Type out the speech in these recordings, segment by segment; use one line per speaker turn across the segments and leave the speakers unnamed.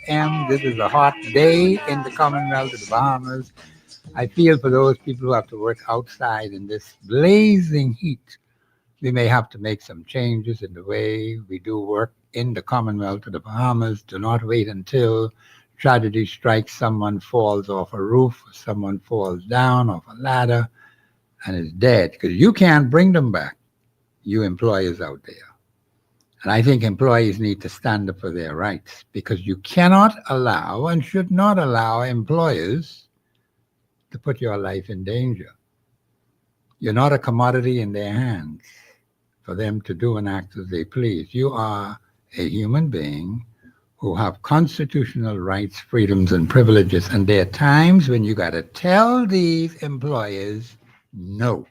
a.m. This is a hot day in the Commonwealth of the Bahamas. I feel for those people who have to work outside in this blazing heat. We may have to make some changes in the way we do work in the Commonwealth of the Bahamas. Do not wait until tragedy strikes, someone falls off a roof, or someone falls down off a ladder and is dead, because you can't bring them back, you employers out there. And I think employees need to stand up for their rights, because you cannot allow and should not allow employers to put your life in danger. You're not a commodity in their hands for them to do and act as they please. You are a human being who have constitutional rights, freedoms, and privileges. And there are times when you got to tell these employers no.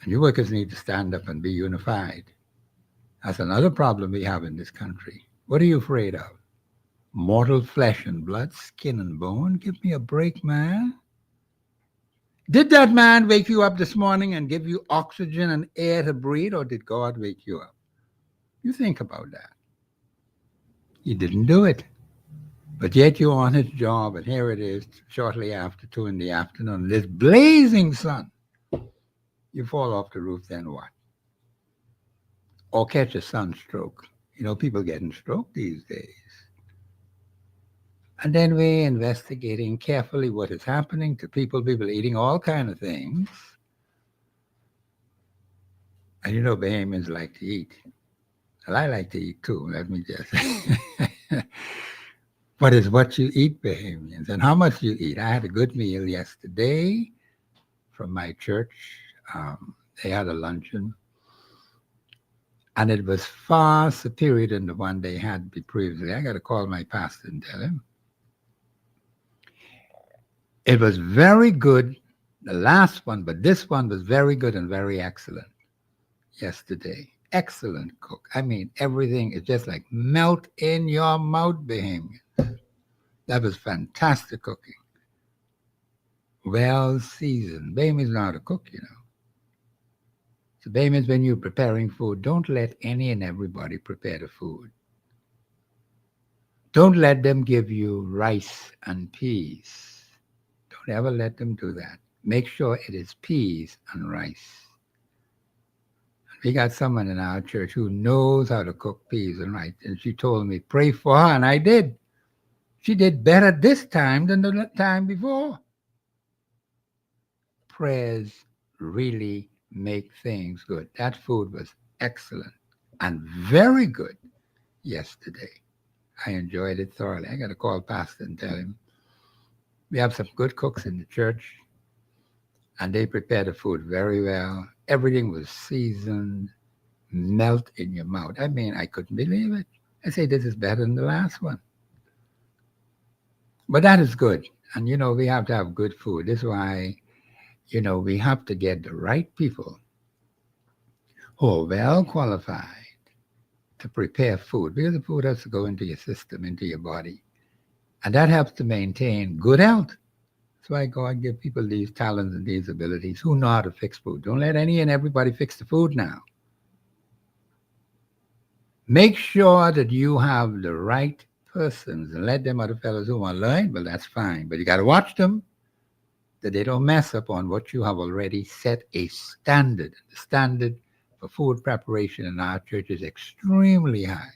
And you workers need to stand up and be unified. That's another problem we have in this country. What are you afraid of? Mortal flesh and blood, skin and bone? Give me a break, man. Did that man wake you up this morning and give you oxygen and air to breathe, or did God wake you up? You think about that. He didn't do it. But yet you're on his job, and here it is, shortly after 2 in the afternoon, this blazing sun. You fall off the roof, then what? Or catch a sunstroke. You know, people getting stroke these days. And then we're investigating carefully what is happening to people eating all kind of things. And you know, Bahamians like to eat. Well, I like to eat too, let me just say. But it's what you eat, Bahamians, and how much you eat. I had a good meal yesterday from my church. They had a luncheon, and it was far superior than the one they had previously. I got to call my pastor and tell him. It was very good, the last one, but this one was very good and very excellent yesterday. Excellent cook. I mean, everything is just like melt in your mouth, Bahamian. That was fantastic cooking. Well seasoned. Bahamians know how to cook, you know. So Bahamians, when you're preparing food, don't let any and everybody prepare the food. Don't let them give you rice and peas. Don't ever let them do that. Make sure it is peas and rice. We got someone in our church who knows how to cook peas and rice, and she told me, pray for her, and I did. She did better this time than the time before. Prayers really make things good. That food was excellent and very good yesterday. I enjoyed it thoroughly. I got to call Pastor and tell him. We have some good cooks in the church, and they prepare the food very well. Everything was seasoned, melt in your mouth. I mean, I couldn't believe it. I say, this is better than the last one. But that is good. And, you know, we have to have good food. This is why, you know, we have to get the right people who are well qualified to prepare food, because the food has to go into your system, into your body. And that helps to maintain good health. That's why God give people these talents and these abilities who know how to fix food. Don't let any and everybody fix the food now. Make sure that you have the right persons and let them other fellows who want to learn, well, that's fine. But you got to watch them that they don't mess up on what you have already set a standard. The standard for food preparation in our church is extremely high.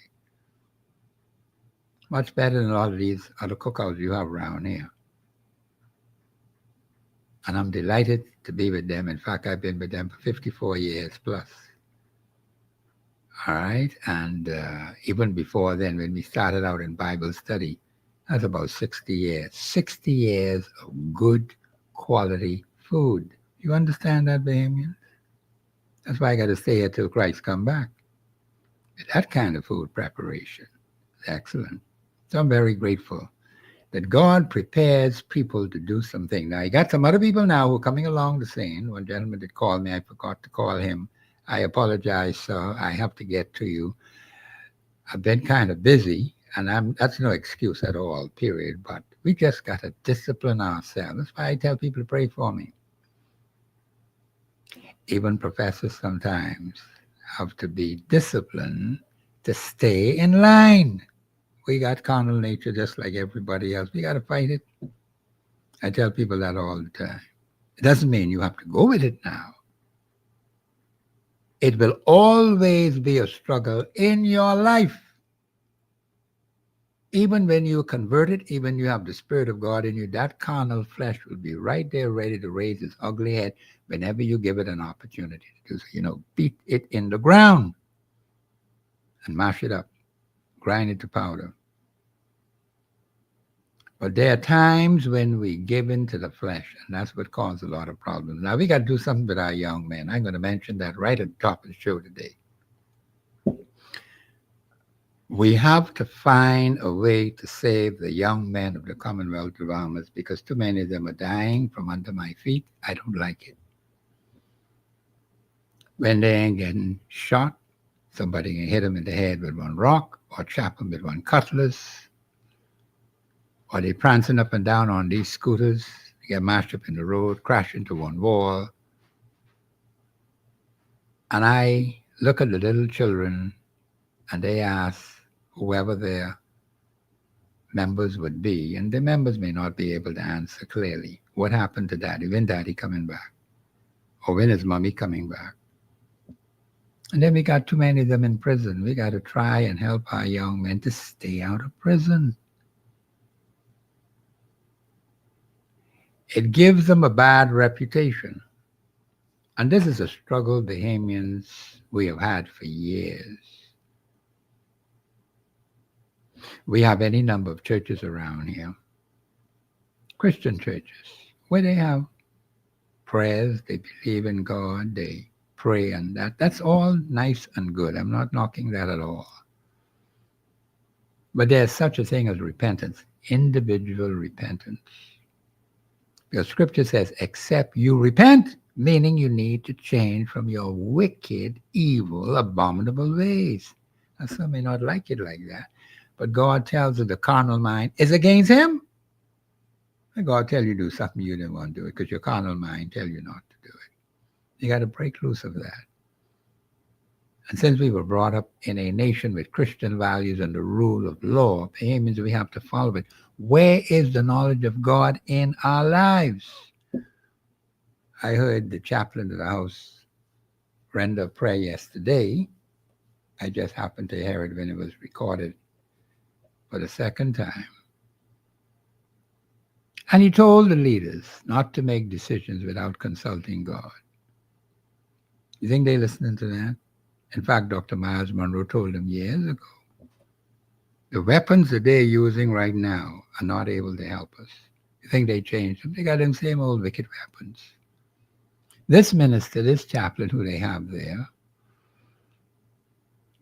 Much better than all of these other cookouts you have around here. And I'm delighted to be with them. In fact, I've been with them for 54 years plus. All right. And even before then, when we started out in Bible study, that's about 60 years. 60 years of good quality food. You understand that, Bahamians? That's why I got to stay here till Christ come back. That kind of food preparation is excellent. So I'm very grateful that God prepares people to do something. Now, you got some other people now who are coming along the scene. One gentleman that called me, I forgot to call him. I apologize, sir. I have to get to you. I've been kind of busy, and that's no excuse at all, period. But we just got to discipline ourselves. That's why I tell people to pray for me. Even professors sometimes have to be disciplined to stay in line. We got carnal nature just like everybody else. We got to fight it. I tell people that all the time. It doesn't mean you have to go with it now. It will always be a struggle in your life. Even when you convert it, even you have the Spirit of God in you, that carnal flesh will be right there ready to raise its ugly head whenever you give it an opportunity to do so. Beat it in the ground and mash it up, grind it to powder. But there are times when we give in to the flesh, and that's what causes a lot of problems. Now, we got to do something with our young men. I'm going to mention that right at the top of the show today. We have to find a way to save the young men of the Commonwealth of Bahamas because too many of them are dying from under my feet. I don't like it. When they ain't getting shot, somebody can hit them in the head with one rock or chop them with one cutlass, or they prancing up and down on these scooters, get mashed up in the road, crash into one wall. And I look at the little children and they ask whoever their members would be, and the members may not be able to answer clearly. What happened to daddy? When daddy coming back? Or when is mommy coming back? And then we got too many of them in prison. We got to try and help our young men to stay out of prison. It gives them a bad reputation. And this is a struggle Bahamians we have had for years. We have any number of churches around here, Christian churches, where they have prayers, they believe in God, they pray, and that's all nice and good. I'm not knocking that at all. But there's such a thing as repentance, individual repentance. Because scripture says, except you repent, meaning you need to change from your wicked, evil, abominable ways. Now, some may not like it like that, but God tells us the carnal mind is against him. And God tell you to do something you didn't want to do it because your carnal mind tell you not to do it. You got to break loose of that. And since we were brought up in a nation with Christian values and the rule of law, it means we have to follow it. Where is the knowledge of God in our lives? I heard the chaplain of the house render a prayer yesterday. I just happened to hear it when it was recorded for the second time. And he told the leaders not to make decisions without consulting God. You think they're listening to that? In fact, Dr. Miles Monroe told them years ago, the weapons that they're using right now are not able to help us. You think they changed them? They got them same old wicked weapons. This minister, this chaplain who they have there,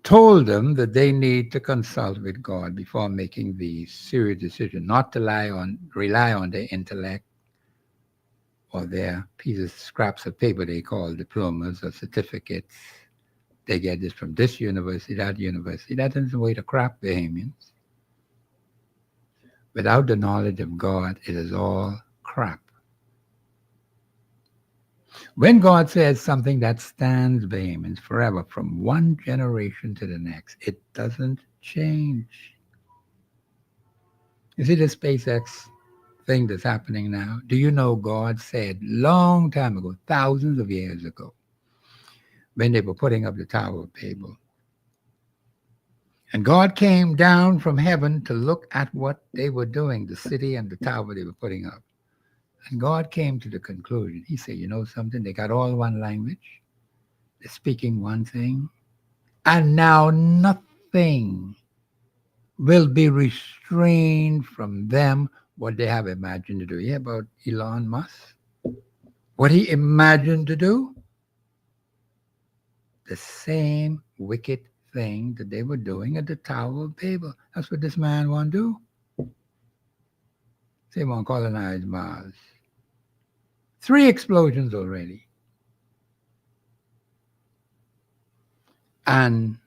told them that they need to consult with God before making these serious decisions, not to rely on their intellect or their pieces, scraps of paper they call diplomas or certificates. They get this from this university, that university. That isn't the way to crap Bahamians. Without the knowledge of God, it is all crap. When God says something that stands Bahamians forever, from one generation to the next, it doesn't change. You see the SpaceX thing that's happening now? Do you know God said long time ago, thousands of years ago, when they were putting up the Tower of Babel, and God came down from heaven to look at what they were doing, the city and the tower they were putting up. And God came to the conclusion. He said, you know something? They got all one language. They're speaking one thing. And now nothing will be restrained from them what they have imagined to do. Yeah, about Elon Musk? What he imagined to do? The same wicked thing that they were doing at the Tower of Babel. That's what this man want to do. They want to colonize Mars. 3 explosions already. And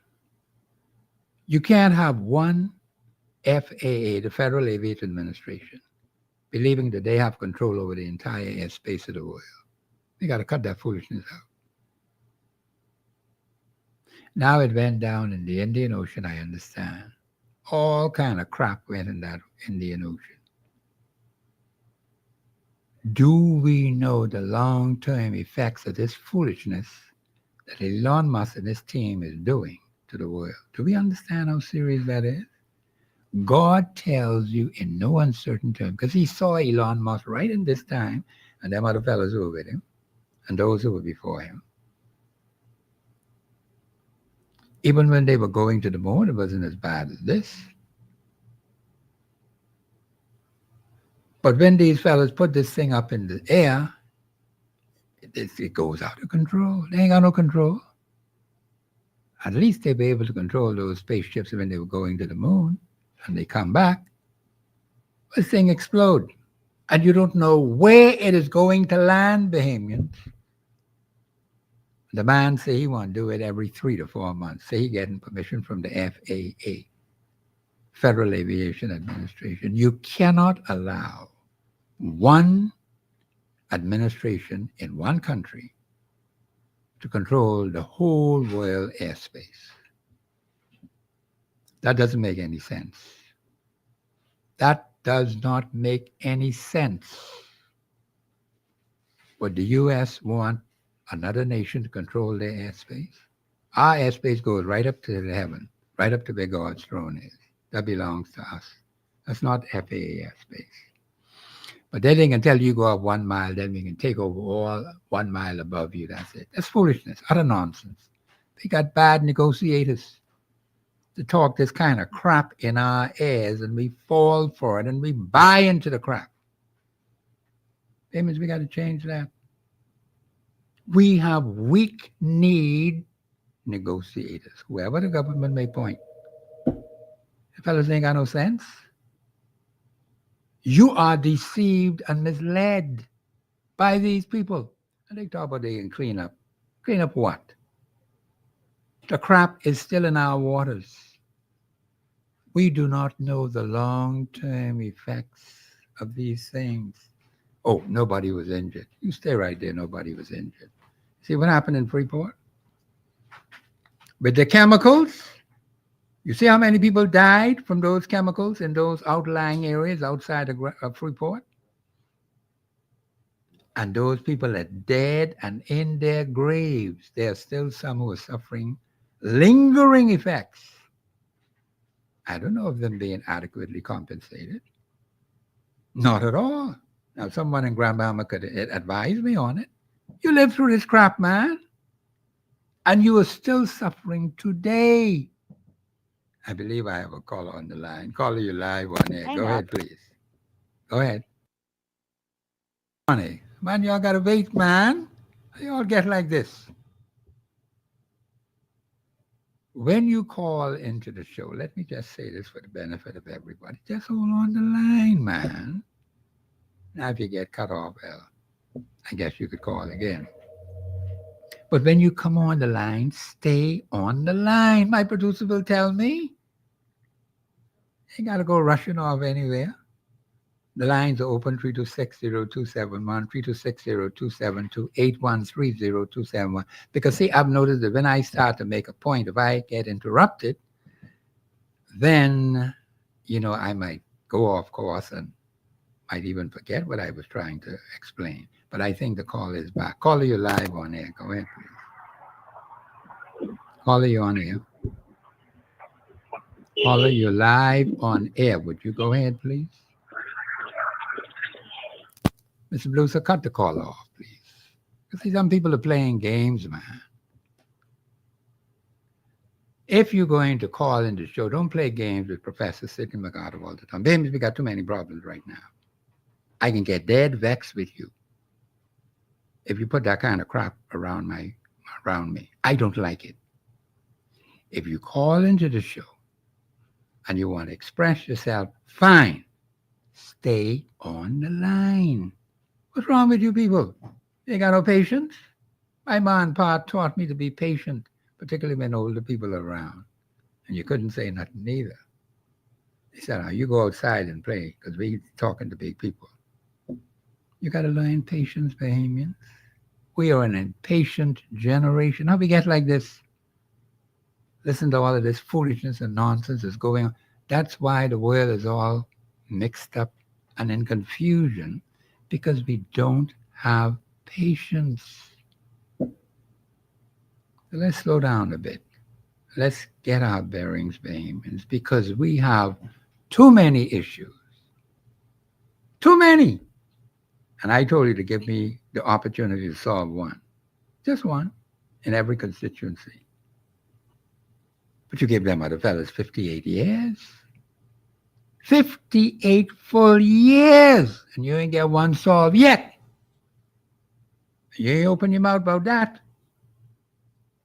you can't have one FAA, the Federal Aviation Administration, believing that they have control over the entire airspace of the world. They got to cut that foolishness out. Now it went down in the Indian Ocean, I understand. all kind of crap went in that Indian Ocean. Do we know the long-term effects of this foolishness that Elon Musk and his team is doing to the world? Do we understand how serious that is? God tells you in no uncertain term, because he saw Elon Musk right in this time, and them other fellows who were with him, and those who were before him. Even when they were going to the moon, it wasn't as bad as this. But when these fellows put this thing up in the air, it goes out of control. They ain't got no control. At least they were able to control those spaceships when they were going to the moon, and they come back. This thing explodes. And you don't know where it is going to land, Bahamians. The man say he want to do it every 3 to 4 months. Say he getting permission from the FAA, Federal Aviation Administration. You cannot allow one administration in one country to control the whole world airspace. That doesn't make any sense. That does not make any sense. Would the U.S. want another nation to control their airspace? Our airspace goes right up to the heaven, right up to where God's throne is. That belongs to us. That's not FAA airspace. But then they can tell you go up 1 mile, then we can take over all 1 mile above you. That's it. That's foolishness, utter nonsense. They got bad negotiators to talk this kind of crap in our ears, and we fall for it, and we buy into the crap. That means we got to change that. We have weak-kneed negotiators, whoever the government may point. The fellas ain't got no sense. You are deceived and misled by these people. And they talk about they can clean up. Clean up what? The crap is still in our waters. We do not know the long-term effects of these things. Oh, nobody was injured. You stay right there, nobody was injured. See what happened in Freeport? With the chemicals, you see how many people died from those chemicals in those outlying areas outside of Freeport? And those people are dead and in their graves. There are still some who are suffering lingering effects. I don't know if them being adequately compensated. Not at all. Now, someone in Grand Bahama could advise me on it. You lived through this crap, man. And you are still suffering today. I believe I have a caller on the line. Caller, you live on air. Go ahead, please. Go ahead. Money. Man, y'all got to wait, man. You all get like this. When you call into the show, let me just say this for the benefit of everybody. Just hold on the line, man. Now, if you get cut off, well, I guess you could call again. But when you come on the line, stay on the line. My producer will tell me. You got to go rushing off anywhere. The lines are open 326-0271, 326-0272, 8130-271. Because, see, I've noticed that when I start to make a point, if I get interrupted, then, I might go off course and might even forget what I was trying to explain. But I think the call is back. Caller, you live on air. Go ahead, please. Caller, you on air. Caller, you're live on air. Would you go ahead, please? Mr. Blue, so cut the call off, please. Because some people are playing games, man. If you're going to call in the show, don't play games with Professor Sidney McArdle all the time. Baby, we got too many problems right now. I can get dead vexed with you if you put that kind of crap around me. I don't like it. If you call into the show and you want to express yourself, fine. Stay on the line. What's wrong with you people? You got no patience? My man Pa taught me to be patient, particularly when older people are around. And you couldn't say nothing either. He said, you go outside and play because we're talking to big people. You got to learn patience, Bahamians. We are an impatient generation. How we get like this? Listen to all of this foolishness and nonsense that's going on. That's why the world is all mixed up and in confusion, because we don't have patience. So let's slow down a bit. Let's get our bearings, Bahamians, because we have too many issues. Too many. And I told you to give me the opportunity to solve one. Just one in every constituency. But you gave them other fellas 58 years. 58 full years. And you ain't get one solved yet. You ain't open your mouth about that.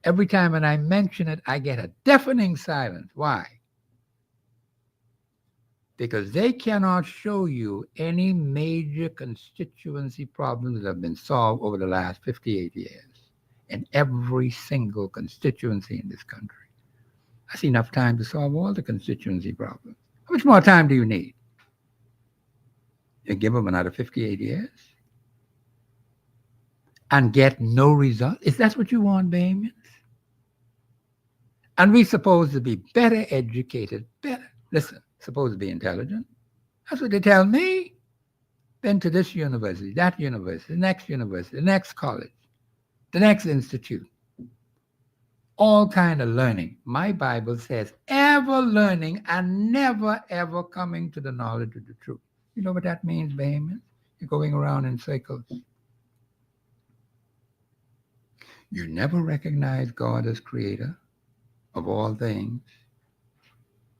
Every time when I mention it, I get a deafening silence. Why? Because they cannot show you any major constituency problems that have been solved over the last 58 years in every single constituency in this country. I see enough time to solve all the constituency problems. How much more time do you need? You give them another 58 years and get no result? Is that what you want, Bahamians? And we're supposed to be better educated, listen, supposed to be intelligent. That's what they tell me. Then to this university, that university, the next college, the next institute. All kind of learning. My Bible says ever learning and never ever coming to the knowledge of the truth. You know what that means, Bahamians? You're going around in circles. You never recognize God as creator of all things.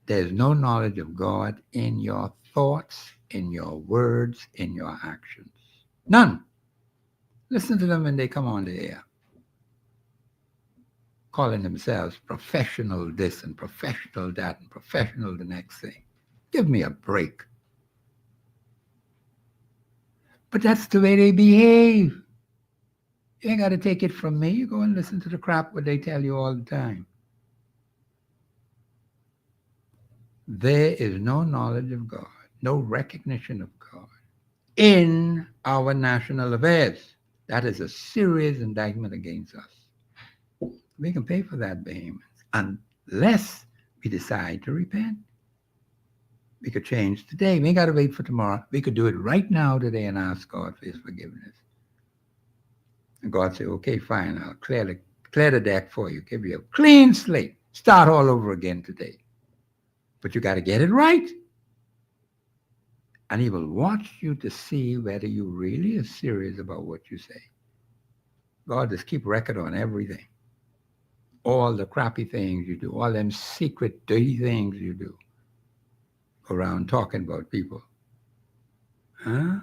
There's no knowledge of God in your thoughts, in your words, in your actions. None. Listen to them when they come on the air, calling themselves professional this and professional that and professional the next thing. Give me a break. But that's the way they behave. You ain't got to take it from me. You go and listen to the crap what they tell you all the time. There is no knowledge of God, no recognition of God in our national affairs. That is a serious indictment against us. We can pay for that, Bahamians, unless we decide to repent. We could change today. We ain't got to wait for tomorrow. We could do it right now today and ask God for his forgiveness. And God say, okay, fine, I'll clear the deck for you, give you a clean slate, start all over again today. But you got to get it right. And he will watch you to see whether you really are serious about what you say. God just keep record on everything. All the crappy things you do, all them secret, dirty things you do. Go around talking about people. Huh?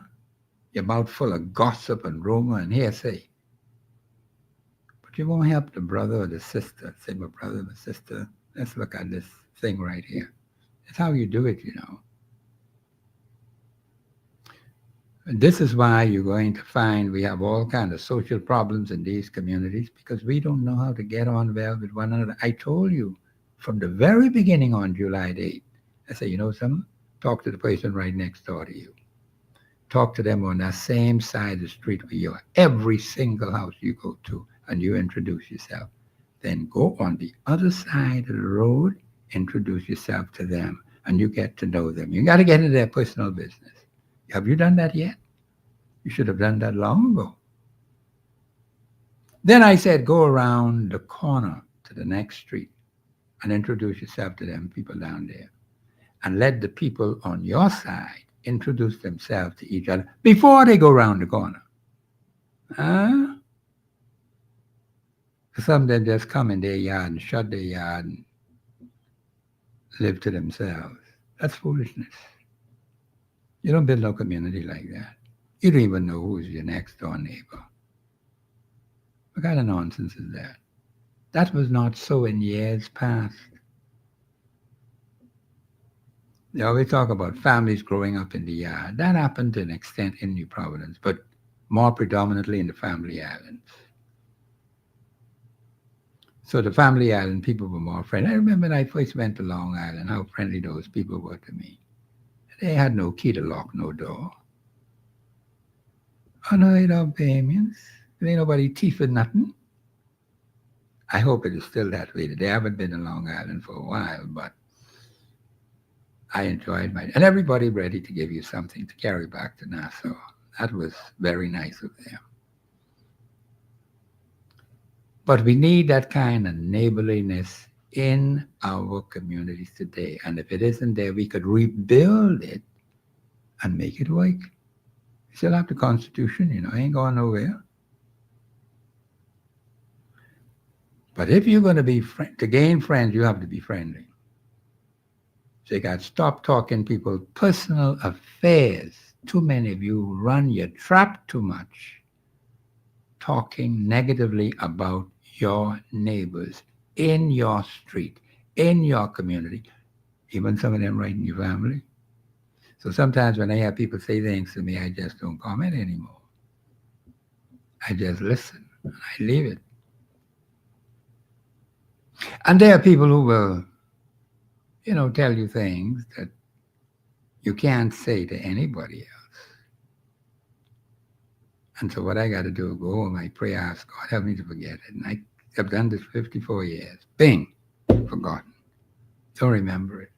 Your mouth full of gossip and rumor and hearsay. But you won't help the brother or the sister. Say, my brother, my sister, let's look at this thing right here. That's how you do it, you know. And this is why you're going to find we have all kinds of social problems in these communities, because we don't know how to get on well with one another. I told you from the very beginning on July 8th, I said, you know something? Talk to the person right next door to you. Talk to them on that same side of the street where you are. Every single house you go to and you introduce yourself. Then go on the other side of the road, introduce yourself to them, and you get to know them. You got to get into their personal business. Have you done that yet? You should have done that long ago. Then I said, go around the corner to the next street and introduce yourself to them people down there. And let the people on your side introduce themselves to each other before they go around the corner. Huh? Some of them just come in their yard and shut their yard and live to themselves. That's foolishness. You don't build no community like that. You don't even know who's your next door neighbor. What kind of nonsense is that? That was not so in years past. They always talk about families growing up in the yard. That happened to an extent in New Providence, but more predominantly in the Family Islands. So the Family Island people were more friendly. I remember when I first went to Long Island, how friendly those people were to me. They had no key to lock no door. Unheard of, Bahamians. There ain't nobody thieving nothing. I hope it is still that way. They haven't been in Long Island for a while, but I enjoyed and everybody ready to give you something to carry back to Nassau. That was very nice of them. But we need that kind of neighborliness in our communities today. And if it isn't there, we could rebuild it and make it work. We still have the Constitution, ain't going nowhere. But if you're going to to gain friends, you have to be friendly. So you got to stop talking people's personal affairs. Too many of you run your trap too much, talking negatively about your neighbors in your street, in your community, even some of them right in your family. So sometimes when I have people say things to me, I just don't comment anymore. I just listen and I leave it. And there are people who will, tell you things that you can't say to anybody else. And so what I got to do is go home, I pray, ask God, help me to forget it. And I've done this 54 years. Bing, forgotten. Don't remember it.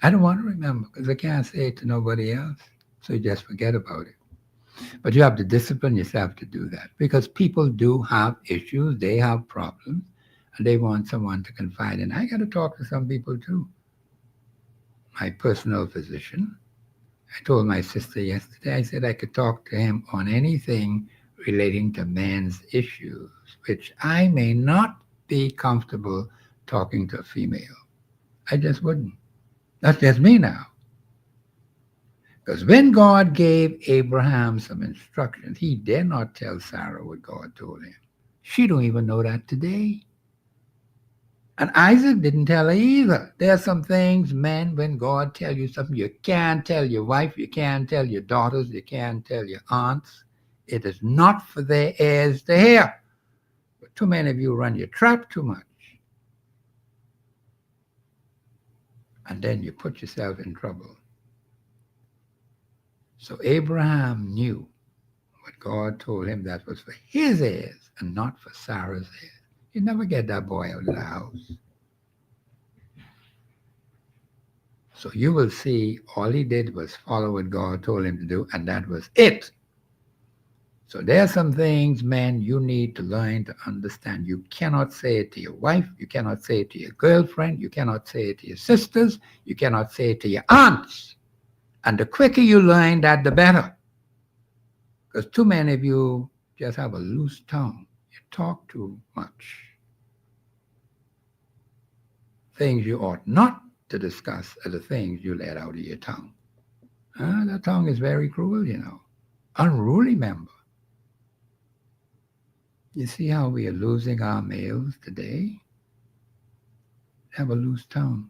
I don't want to remember because I can't say it to nobody else. So you just forget about it. But you have to discipline yourself to do that because people do have issues. They have problems and they want someone to confide in. I got to talk to some people too. My personal physician, I told my sister yesterday, I said I could talk to him on anything relating to men's issues, which I may not be comfortable talking to a female. I just wouldn't. That's just me now. Because when God gave Abraham some instructions, he dare not tell Sarah what God told him. She don't even know that today. And Isaac didn't tell her either. There are some things, men, when God tells you something, you can't tell your wife, you can't tell your daughters, you can't tell your aunts. It is not for their ears to hear. But too many of you run your trap too much. And then you put yourself in trouble. So Abraham knew what God told him that was for his heirs and not for Sarah's heirs. You never get that boy out of the house. So you will see all he did was follow what God told him to do, and that was it. So there are some things, man, you need to learn to understand. You cannot say it to your wife. You cannot say it to your girlfriend. You cannot say it to your sisters. You cannot say it to your aunts. And the quicker you learn that, the better. Because too many of you just have a loose tongue. You talk too much. Things you ought not to discuss are the things you let out of your tongue. The tongue is very cruel, Unruly member. You see how we are losing our males today? They have a loose tongue.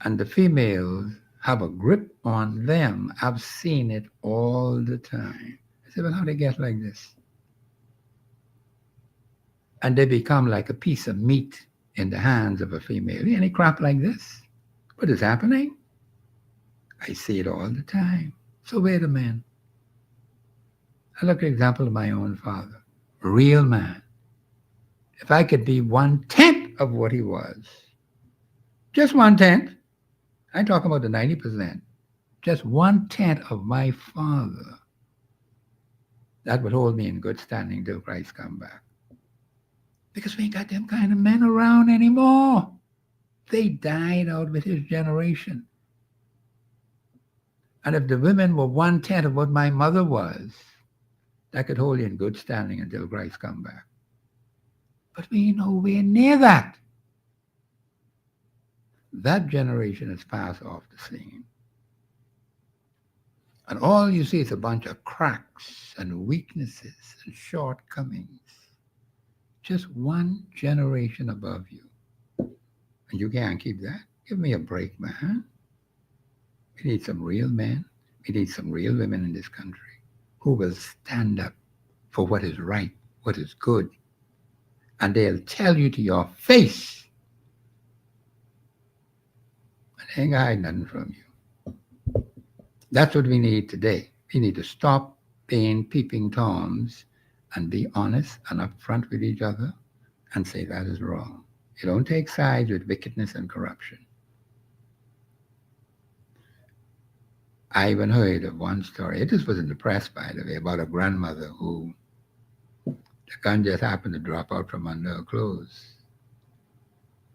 And the females have a grip on them. I've seen it all the time. I said, well, how do they get like this? And they become like a piece of meat in the hands of a female. Any crap like this? What is happening? I see it all the time. So wait a minute. I look at the example of my own father. A real man. If I could be 1/10 of what he was, just 1/10, I'm talking about the 90%, just 1/10 of my father, that would hold me in good standing till Christ come back. Because we ain't got them kind of men around anymore. They died out with his generation. And if the women were 1/10 of what my mother was, that could hold you in good standing until Christ come back. But we ain't nowhere near that. That generation has passed off the scene. And all you see is a bunch of cracks and weaknesses and shortcomings. Just one generation above you. And you can't keep that. Give me a break, man. We need some real men. We need some real women in this country who will stand up for what is right, what is good. And they'll tell you to your face. And they ain't hiding nothing from you. That's what we need today. We need to stop being peeping toms and be honest and upfront with each other and say that is wrong. You don't take sides with wickedness and corruption. I even heard of one story. It just was in the press, by the way, about a grandmother who the gun just happened to drop out from under her clothes.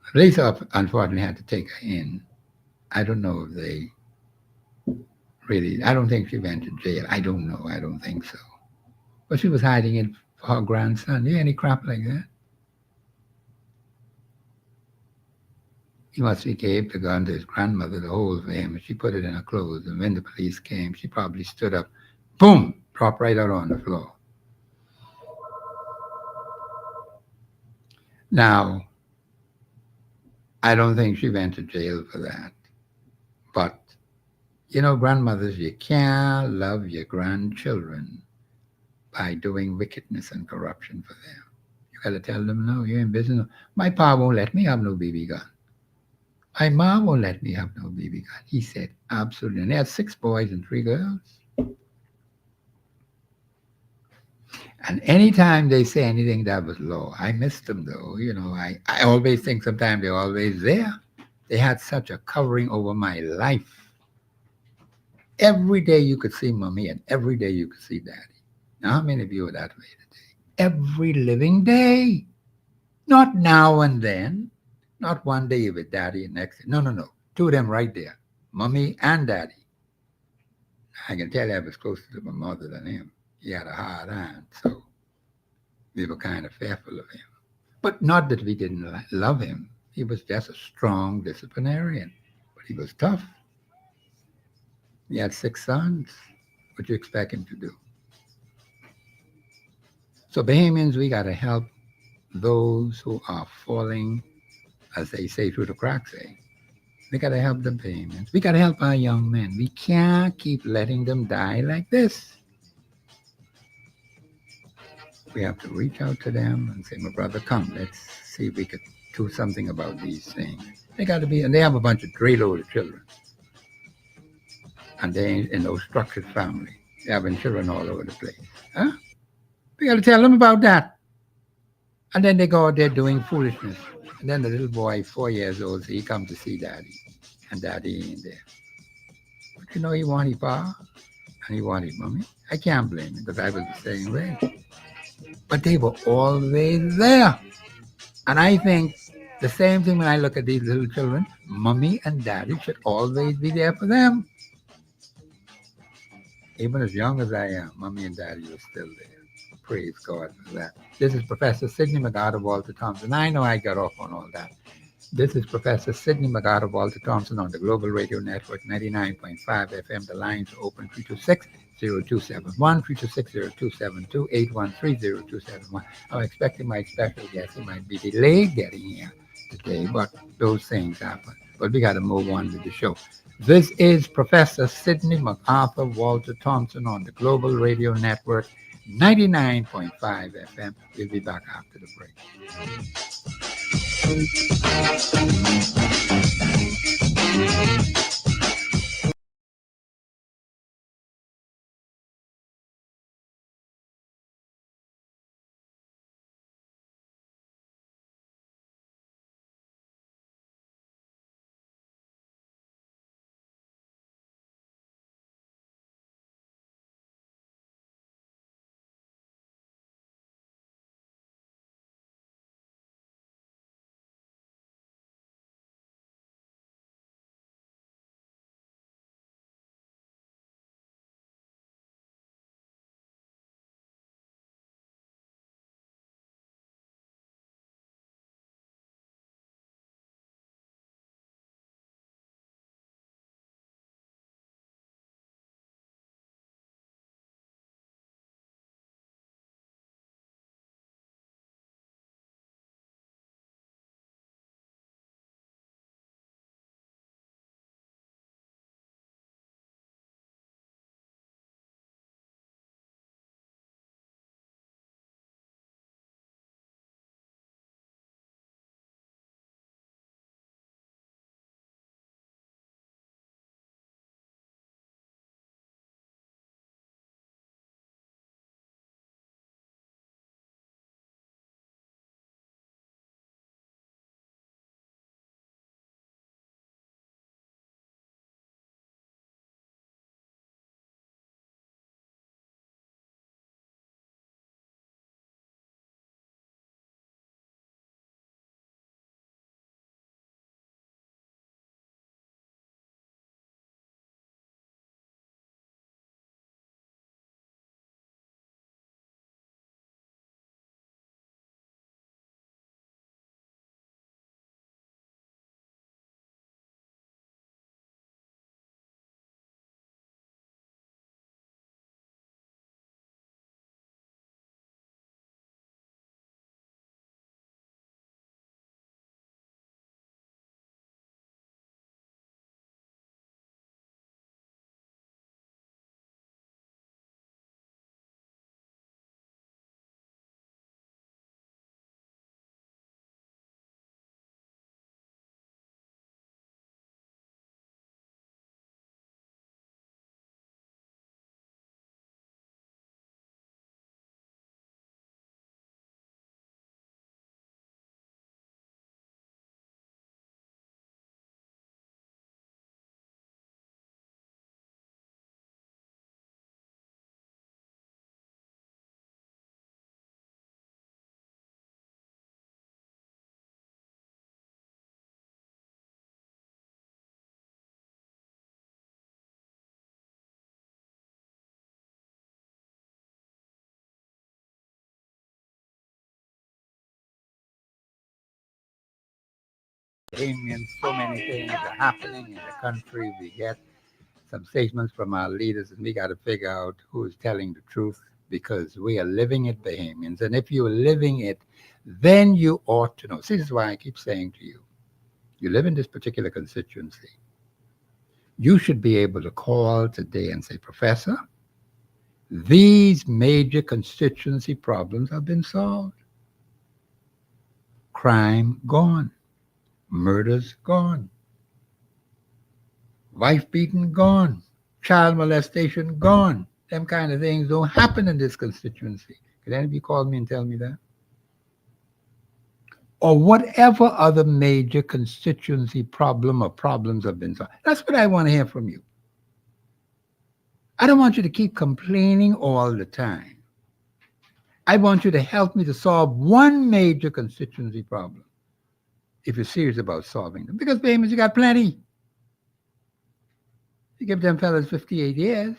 The police unfortunately had to take her in. I don't know if they really, I don't think she went to jail. I don't know. I don't think so. But she was hiding it for her grandson. Yeah, any crap like that. He must have gave the gun to his grandmother to hold for him, and she put it in her clothes. And when the police came, she probably stood up, boom, dropped right out on the floor. Now, I don't think she went to jail for that. But, grandmothers, you can't love your grandchildren by doing wickedness and corruption for them. You got to tell them, no, you're in business. My pa won't let me have no BB gun. My mom won't let me have no BB gun. He said, absolutely. And they had 6 boys and 3 girls. And anytime they say anything that was low, I missed them though. I always think sometimes they're always there. They had such a covering over my life. Every day you could see mommy and every day you could see daddy. Now, how many of you are that way today? Every living day. Not now and then. Not one day with daddy and next day. No, no, no. Two of them right there. Mommy and daddy. I can tell you I was closer to my mother than him. He had a hard hand, so we were kind of fearful of him. But not that we didn't love him. He was just a strong disciplinarian, but he was tough. He had 6 sons. What you expect him to do? So Bahamians, we got to help those who are falling, as they say, through the cracks. We got to help the Bahamians. We got to help our young men. We can't keep letting them die like this. We have to reach out to them and say, my brother, come, let's see if we could do something about these things. They got to be, and they have a bunch of dreidel children. And they in those structured families. They having children all over the place. Huh? We got to tell them about that. And then they go out there doing foolishness. And then the little boy, 4 years old, so he come to see daddy. And daddy ain't there. But he wanted pa and he wanted mommy. I can't blame him because I was the same way. But they were always there. And I think the same thing when I look at these little children, mommy and daddy should always be there for them. Even as young as I am, mommy and daddy are still there. Praise God for that. This is Professor Sidney McArthur Walter Thompson. I know I got off on all that. This is Professor Sidney McArthur Walter Thompson on the Global Radio Network 99.5 FM. The lines are open 326-0271, 326-0272, 813-0271. I'm expecting my special guest. He might be delayed getting here today, but those things happen. But we got to move on with the show. This is Professor Sidney McArthur Walter Thompson on the Global Radio Network 99.5 FM. We'll be back after the break. Bahamians. So many things are happening in the country. We get some statements from our leaders, and we got to figure out who is telling the truth because we are living it, Bahamians. And if you're living it, then you ought to know. See, this is why I keep saying to you, you live in this particular constituency. You should be able to call today and say, Professor, these major constituency problems have been solved. Crime gone. Murders gone. Wife beaten gone. Child molestation gone. Them kind of things don't happen in this constituency. Could any of you call me and tell me that? Or whatever other major constituency problem or problems have been solved. That's what I want to hear from you. I don't want you to keep complaining all the time. I want you to help me to solve one major constituency problem if you're serious about solving them. Because payments, you got plenty. You give them fellas 58 years.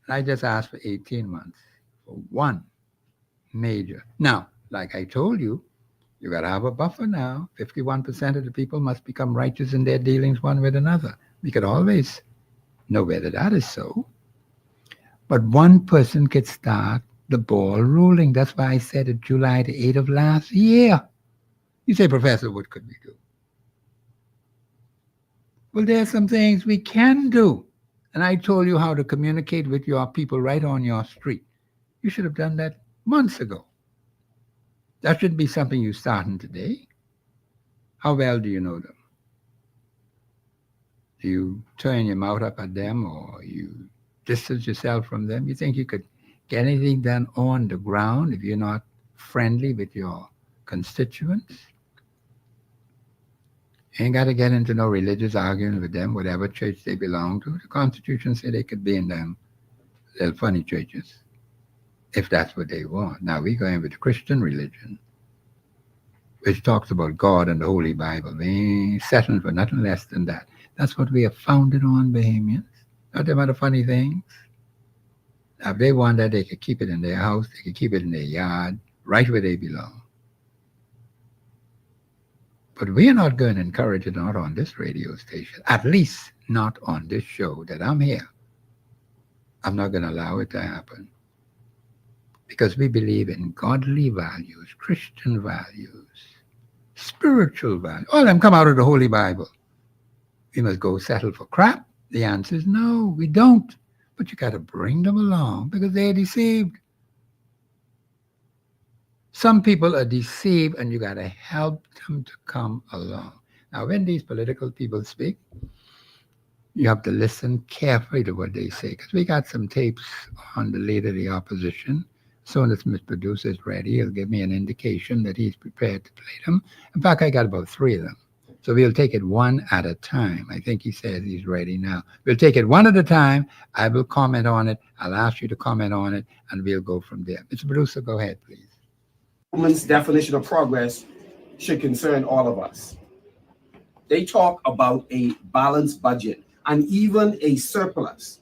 I just asked for 18 months for one major. Now, like I told you, you got to have a buffer now. 51% of the people must become righteous in their dealings one with another. We could always know whether that is so. But one person could start the ball rolling. That's why I said it July the 8th of last year. You say, Professor, what could we do? Well, there are some things we can do. And I told you how to communicate with your people right on your street. You should have done that months ago. That shouldn't be something you're starting today. How well do you know them? Do you turn your mouth up at them or you distance yourself from them? You think you could get anything done on the ground if you're not friendly with your constituents? Ain't got to get into no religious arguing with them, whatever church they belong to. The Constitution said they could be in them little funny churches if that's what they want. Now we go in with the Christian religion, which talks about God and the Holy Bible. We ain't settling for nothing less than that. That's what we are founded on, Bahamians. Not them other funny things. Now, if they want that, they could keep it in their house. They could keep it in their yard, right where they belong. But we are not going to encourage it, not on this radio station, at least not on this show that I'm here. I'm not going to allow it to happen because we believe in godly values, Christian values, spiritual values. All of them come out of the Holy Bible. We must go settle for crap. The answer is no, we don't. But you got to bring them along because they're deceived. Some people are deceived and you got to help them to come along. Now, when these political people speak, you have to listen carefully to what they say because we got some tapes on the leader of the opposition. As soon as Mr. Producer is ready, he'll give me an indication that he's prepared to play them. In fact, I got about 3 of them. So we'll take it one at a time. I think he says he's ready now. We'll take it one at a time. I will comment on it. I'll ask you to comment on it, and we'll go from there. Mr. Producer, go ahead, please.
Woman's definition of progress should concern all of us. They talk about a balanced budget and even a surplus,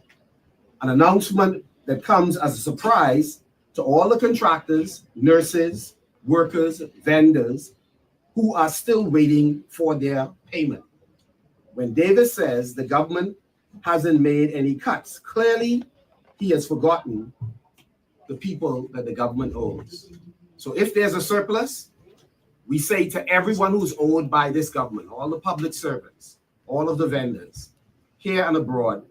an announcement that comes as a surprise to all the contractors, nurses, workers, vendors who are still waiting for their payment. When Davis says the government hasn't made any cuts, clearly he has forgotten the people that the government owes. So if there's a surplus, we say to everyone who's owed by this government, all the public servants, all of the vendors, here and abroad,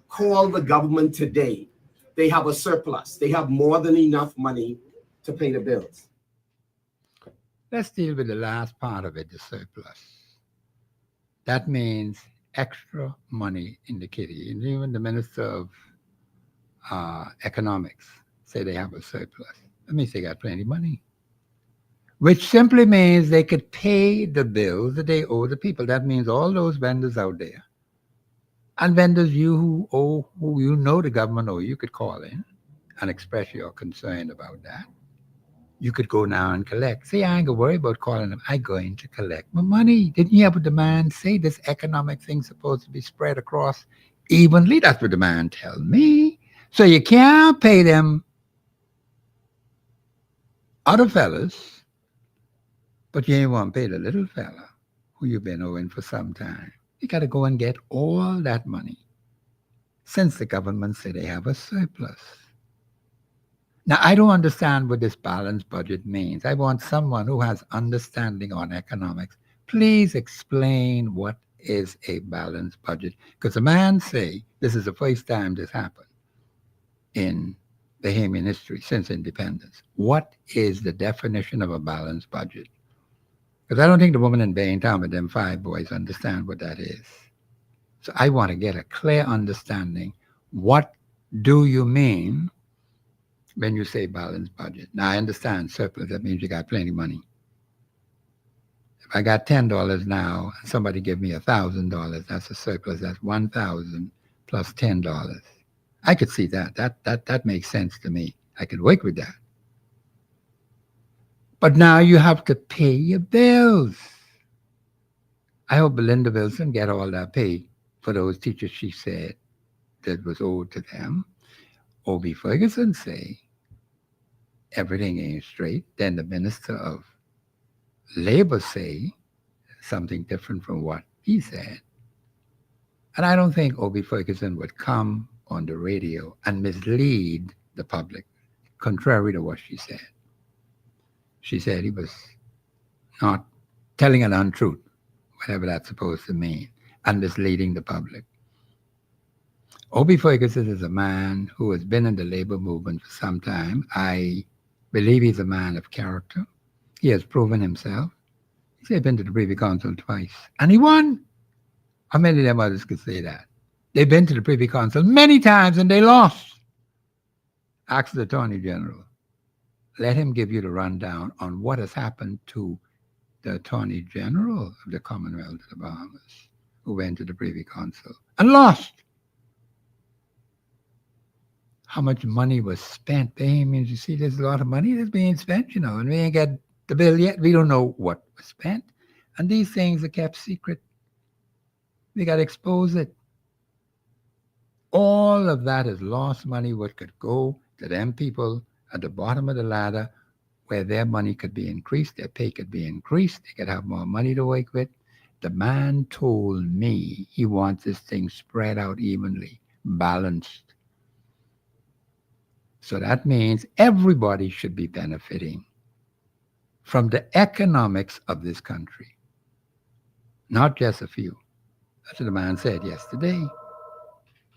call the government today. They have a surplus. They have more than enough money to pay the bills.
Let's deal with the last part of it, the surplus. That means extra money in the kitty. And even the Minister of Economics say they have a surplus. That means they got plenty of money, which simply means they could pay the bills that they owe the people. That means all those vendors out there and vendors who you know the government owe, you could call in and express your concern about that. You could go now and collect. See, I ain't gonna worry about calling them. I'm going to collect my money. Didn't you have what the man say? This economic thing's supposed to be spread across evenly. That's what the man tell me. So you can't pay them other fellas, but you ain't want to pay the little fella. who you've been owing for some time. You got to go and get all that money since the government say they have a surplus. Now, I don't understand what this balanced budget means. I want someone who has understanding on economics. Please explain what is a balanced budget. Because the man say this is the first time this happened in Bahamian history since independence. What is the definition of a balanced budget? Because I don't think the woman in Baintown with them 5 boys understand what that is. So I want to get a clear understanding. What do you mean when you say balanced budget? Now I understand surplus, that means you got plenty of money. If I got $10 now and somebody give me $1,000, that's a surplus. That's 1,000 plus $10. I could see that. That makes sense to me. I could work with that. But now you have to pay your bills. I hope Belinda Wilson get all that pay for those teachers she said that was owed to them. O.B. Ferguson say everything ain't straight. Then the Minister of Labor say something different from what he said. And I don't think O.B. Ferguson would come on the radio and mislead the public, contrary to what she said. She said he was not telling an untruth, whatever that's supposed to mean, and misleading the public. O.B. Ferguson is a man who has been in the labor movement for some time. I believe he's a man of character. He has proven himself. He's been to the Privy Council twice, and he won. How many of them others could say that? They've been to the Privy Council many times, and they lost. Ask the Attorney General. Let him give you the rundown on what has happened to the Attorney General of the Commonwealth of the Bahamas, who went to the Privy Council and lost. How much money was spent? Bahamians, you see, there's a lot of money that's being spent, and we ain't got the bill yet. We don't know what was spent. And these things are kept secret. We got to expose it. All of that is lost money, what could go to them people at the bottom of the ladder, where their money could be increased, their pay could be increased, they could have more money to work with. The man told me he wants this thing spread out evenly, balanced. So that means everybody should be benefiting from the economics of this country, not just a few. That's what the man said yesterday.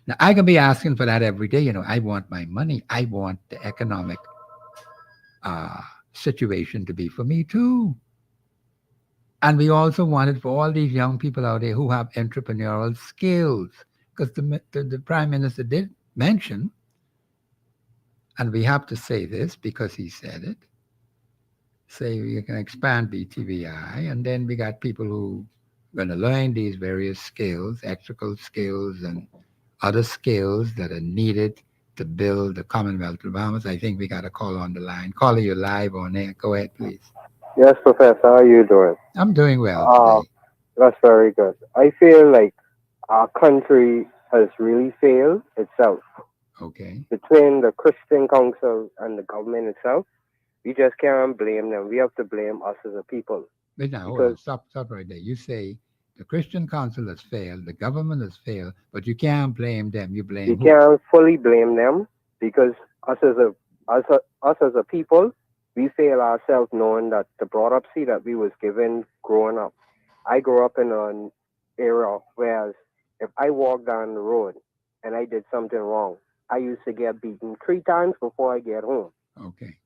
Now, I can be asking for that every day. I want my money. I want the economic situation to be for me too. And we also want it for all these young people out there who have entrepreneurial skills. Because the Prime Minister did mention, and we have to say this because he said it, say you can expand BTVI, and then we got people who are going to learn these various skills, electrical skills and other skills that are needed to build the Commonwealth of Bahamas. I think we got a call on the line. Caller, you live on air. Go ahead, please.
Yes, Professor. How are you doing?
I'm doing well today.
That's very good. I feel like our country has really failed itself.
Okay.
Between the Christian Council and the government itself, we just can't blame them. We have to blame us as a people.
Wait now, hold on. Stop right there. You say the Christian Council has failed, the government has failed, but you can't blame them. You blame
We
who?
can't fully blame them because us as a people, we fail ourselves knowing that the brought up see that we was given growing up. I grew up in an era whereas if I walk down the road and I did something wrong, I used to get beaten 3 times before I get home.
Okay.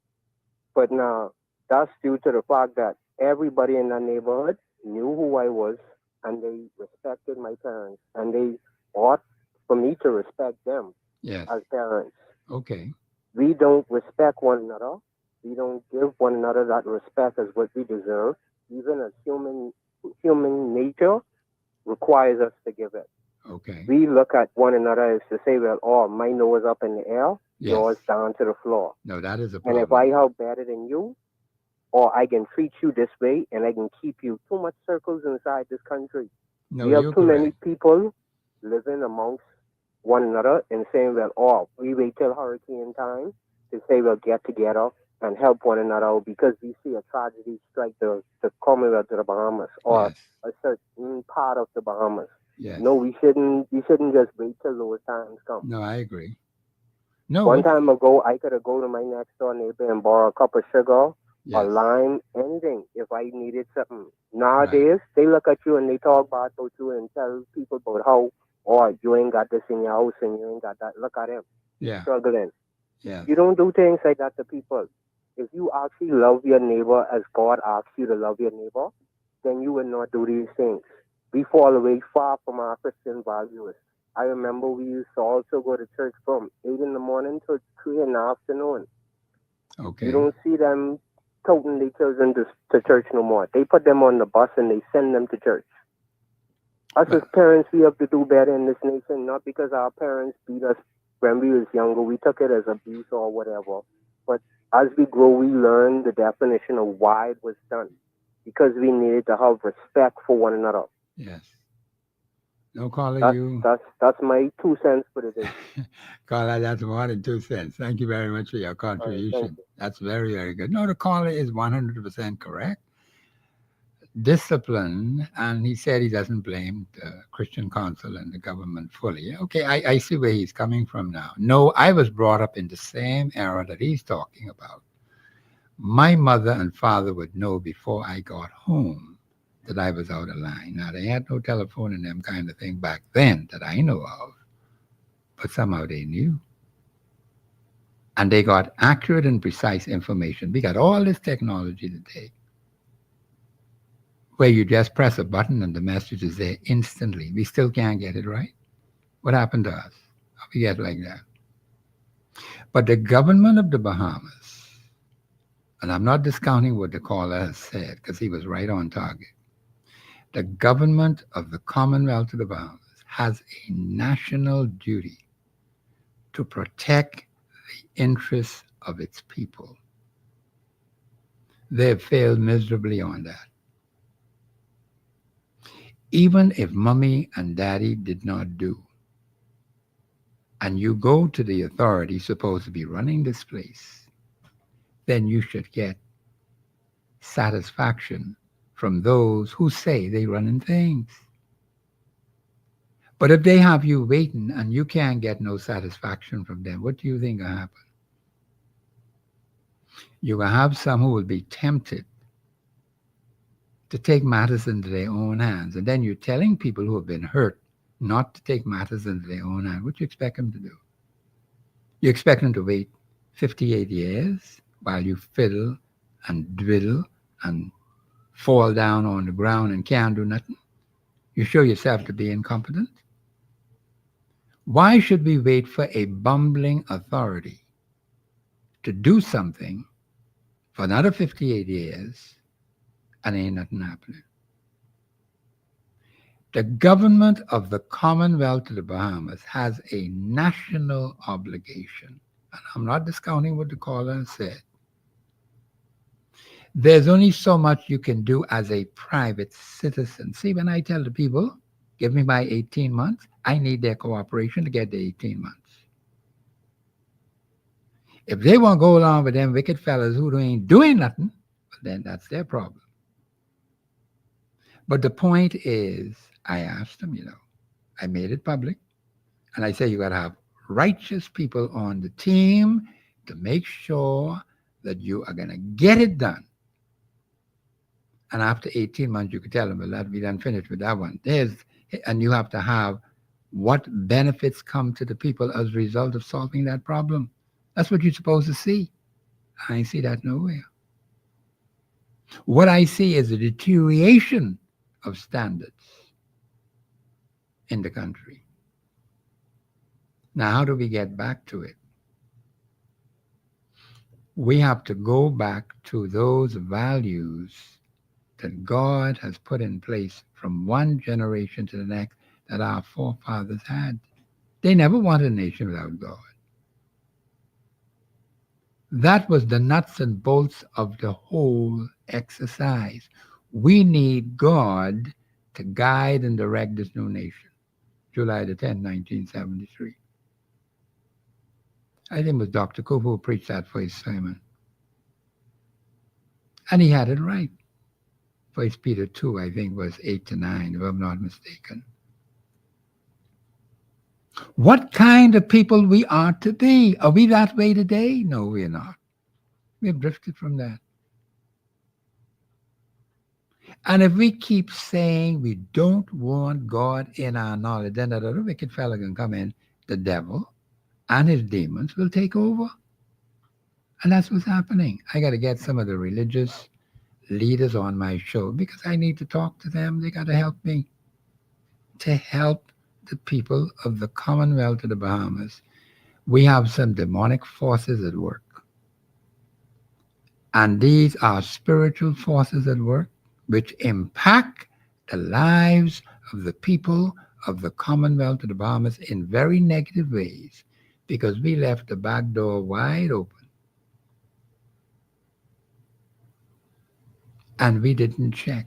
But now that's due to the fact that everybody in that neighborhood knew who I was and they respected my parents and they ought for me to respect them as parents.
Okay.
We don't respect one another. We don't give one another that respect as what we deserve. Even as human nature requires us to give it.
Okay.
We look at one another as to say, well, oh, my nose up in the air, yours down to the floor.
No, that is a problem.
And if I have better than you, or I can treat you this way and I can keep you too much circles inside this country.
No,
we have too many people living amongst one another and saying, well, oh, we wait till hurricane time to say we'll get together and help one another because we see a tragedy strike the Commonwealth of the Bahamas or
Yes.
a certain part of the Bahamas.
Yes.
No, we shouldn't just wait till those times come.
No, I agree. No,
One
it,
time ago, I could have go to my next door neighbor and borrow a cup of sugar, a
yes.
lime, anything if I needed something.
Right.
Nowadays, they look at you and they talk bad about you and tell people about how, oh, you ain't got this in your house and you ain't got that. Look at him. He's
Yeah.
struggling.
Yes.
You don't do things like that to people. If you actually love your neighbor as God asks you to love your neighbor, then you will not do these things. We fall away far from our Christian values. I remember we used to also go to church from 8 in the morning to 3 in the afternoon. You
Okay.
don't see them toting their children to church no more. They put them on the bus and they send them to church. Us as
Well,
parents, we have to do better in this nation, not because our parents beat us when we was younger. We took it as abuse or whatever. But as we grow, we learn the definition of why it was done. Because we needed to have respect for one another.
yes. No, caller,
That's
you.
that's that's my 2 cents for the day.
Caller, that's more than 2 cents. Thank you very much for your
All right, thank
contribution.
you.
That's very, very good. No, the caller is 100% correct. Discipline, and he said he doesn't blame the Christian council and the government fully. Okay, I see where he's coming from now. No, I was brought up in the same era that he's talking about. My mother and father would know before I got home that I was out of line. Now, they had no telephone and them kind of thing back then that I know of, but somehow they knew. And they got accurate and precise information. We got all this technology today where you just press a button and the message is there instantly. We still can't get it right. What happened to us? How we get like that? But the government of the Bahamas, and I'm not discounting what the caller has said because he was right on target. The government of the Commonwealth of the Bahamas has a national duty to protect the interests of its people. They have failed miserably on that. Even if mommy and daddy did not do, and you go to the authority supposed to be running this place, then you should get satisfaction from those who say they running things. But if they have you waiting and you can't get no satisfaction from them, what do you think will happen? You will have some who will be tempted to take matters into their own hands. And then you're telling people who have been hurt not to take matters into their own hands. What do you expect them to do? You expect them to wait 58 years while you fiddle and dwiddle and fall down on the ground and can't do nothing? You show yourself to be incompetent? Why should we wait for a bumbling authority to do something for another 58 years and ain't nothing happening? The government of the Commonwealth of the Bahamas has a national obligation, and I'm not discounting what the caller said. There's only so much you can do as a private citizen. See, when I tell the people, give me my 18 months, I need their cooperation to get the 18 months. If they want to go along with them wicked fellas who ain't doing nothing, well, then that's their problem. But the point is, I asked them, I made it public, and I say you got to have righteous people on the team to make sure that you are going to get it done. And after 18 months, you could tell them, well, that we done finished with that one. And you have to have what benefits come to the people as a result of solving that problem. That's what you're supposed to see. I ain't see that nowhere. What I see is a deterioration of standards in the country. Now, how do we get back to it? We have to go back to those values that God has put in place from one generation to the next that our forefathers had. They never wanted a nation without God. That was the nuts and bolts of the whole exercise. We need God to guide and direct this new nation. July the 10th, 1973. I think it was Dr. Cooper who preached that for his sermon. And he had it right. First Peter 2, I think, was 8 to 9, if I'm not mistaken. What kind of people we are to be? Are we that way today? No, we're not. We have drifted from that. And if we keep saying we don't want God in our knowledge, then that other wicked fellow can come in, the devil and his demons will take over. And that's what's happening. I got to get some of the religious leaders on my show because I need to talk to them. They got to help me to help the people of the Commonwealth of the Bahamas. We have some demonic forces at work. And these are spiritual forces at work which impact the lives of the people of the Commonwealth of the Bahamas in very negative ways because we left the back door wide open. And we didn't check.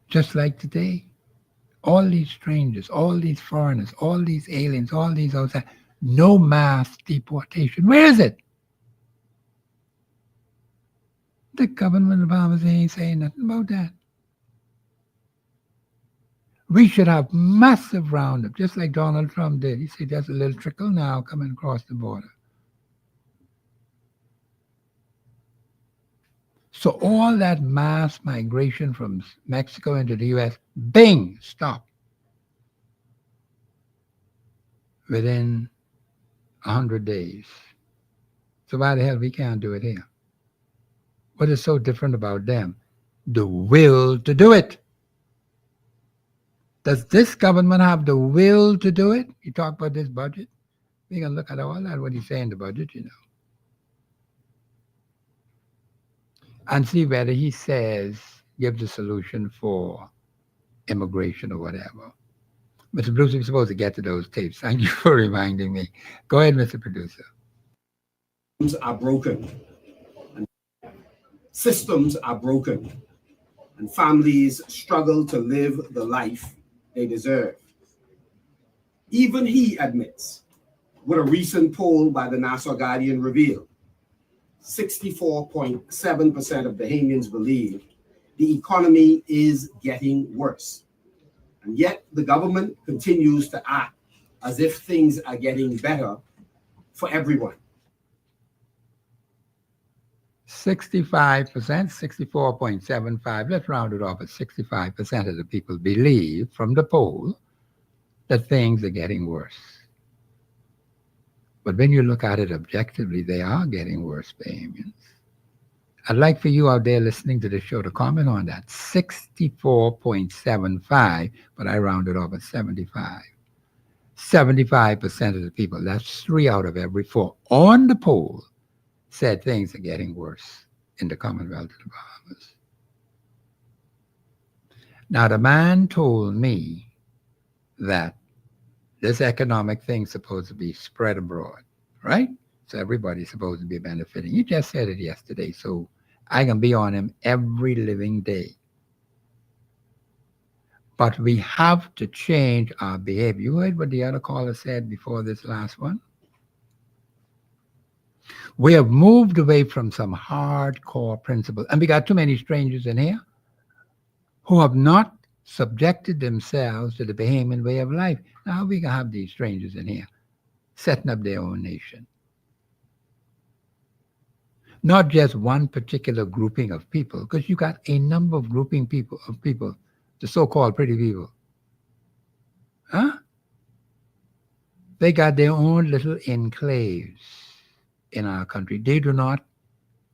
Just like today, all these strangers, all these foreigners, all these aliens, all these outside, no mass deportation. Where is it? The government of Bahamas ain't saying nothing about that. We should have massive roundup, just like Donald Trump did. He said there's a little trickle now coming across the border. So all that mass migration from Mexico into the U.S., bing, stop. Within 100 days. So why the hell we can't do it here? What is so different about them? The will to do it. Does this government have the will to do it? You talk about this budget. We can look at all that, what he's saying in the budget, and see whether he says, gives a solution for immigration or whatever. Mr. Producer, we're supposed to get to those tapes. Thank you for reminding me. Go ahead, Mr. Producer.
Are broken. And systems are broken. And families struggle to live the life they deserve. Even he admits, what a recent poll by the Nassau Guardian revealed, 64.7% of Bahamians believe the economy is getting worse. And yet the government continues to act as if things are getting better for everyone.
65%, 64.75, let's round it off at 65% of the people believe from the poll that things are getting worse. But when you look at it objectively, they are getting worse, Bahamians. I'd like for you out there listening to the show to comment on that. 64.75, but I rounded off at 75. 75% of the people, that's 3 out of every 4 on the poll, said things are getting worse in the Commonwealth of the Bahamas. Now, the man told me that this economic thing's supposed to be spread abroad, right? So everybody's supposed to be benefiting. He just said it yesterday, so I can be on him every living day. But we have to change our behavior. You heard what the other caller said before this last one? We have moved away from some hardcore principles, and we got too many strangers in here who have not subjected themselves to the Bahamian way of life. Now we can have these strangers in here setting up their own nation. Not just one particular grouping of people, because you got a number of grouping of people, the so-called pretty people. Huh? They got their own little enclaves in our country. They do not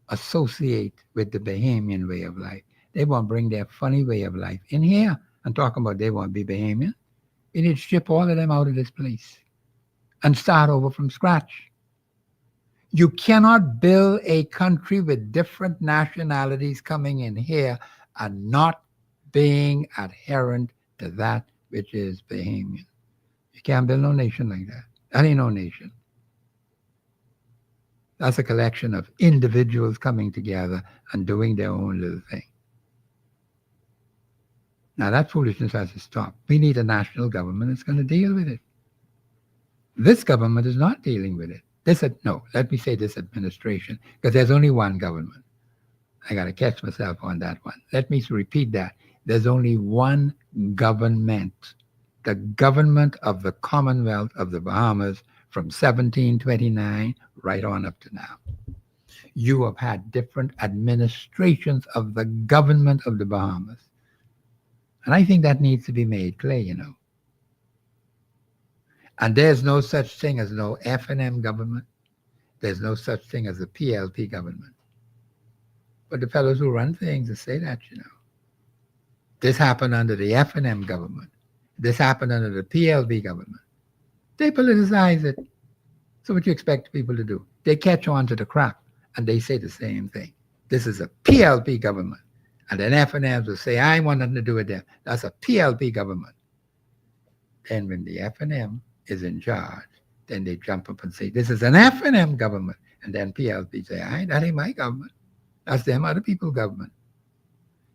associate with the Bahamian way of life. They want to bring their funny way of life in here and talk about they want to be Bahamian. We need to ship all of them out of this place and start over from scratch. You cannot build a country with different nationalities coming in here and not being adherent to that which is Bahamian. You can't build no nation like that. That ain't no nation. That's a collection of individuals coming together and doing their own little thing. Now that foolishness has to stop. We need a national government that's going to deal with it. This government is not dealing with it. No, let me say this administration, because there's only one government. I got to catch myself on that one. Let me repeat that. There's only one government, the government of the Commonwealth of the Bahamas from 1729 right on up to now. You have had different administrations of the government of the Bahamas. And I think that needs to be made clear. And there's no such thing as no F&M government. There's no such thing as a PLP government. But the fellows who run things say that. This happened under the F&M government. This happened under the PLP government. They politicize it. So what you expect people to do? They catch on to the crap and they say the same thing. This is a PLP government. And then F&Ms will say, I want nothing to do with them. That's a PLP government. Then when the F&M is in charge, then they jump up and say, this is an F&M government. And then PLP say, that ain't my government. That's them other people's government.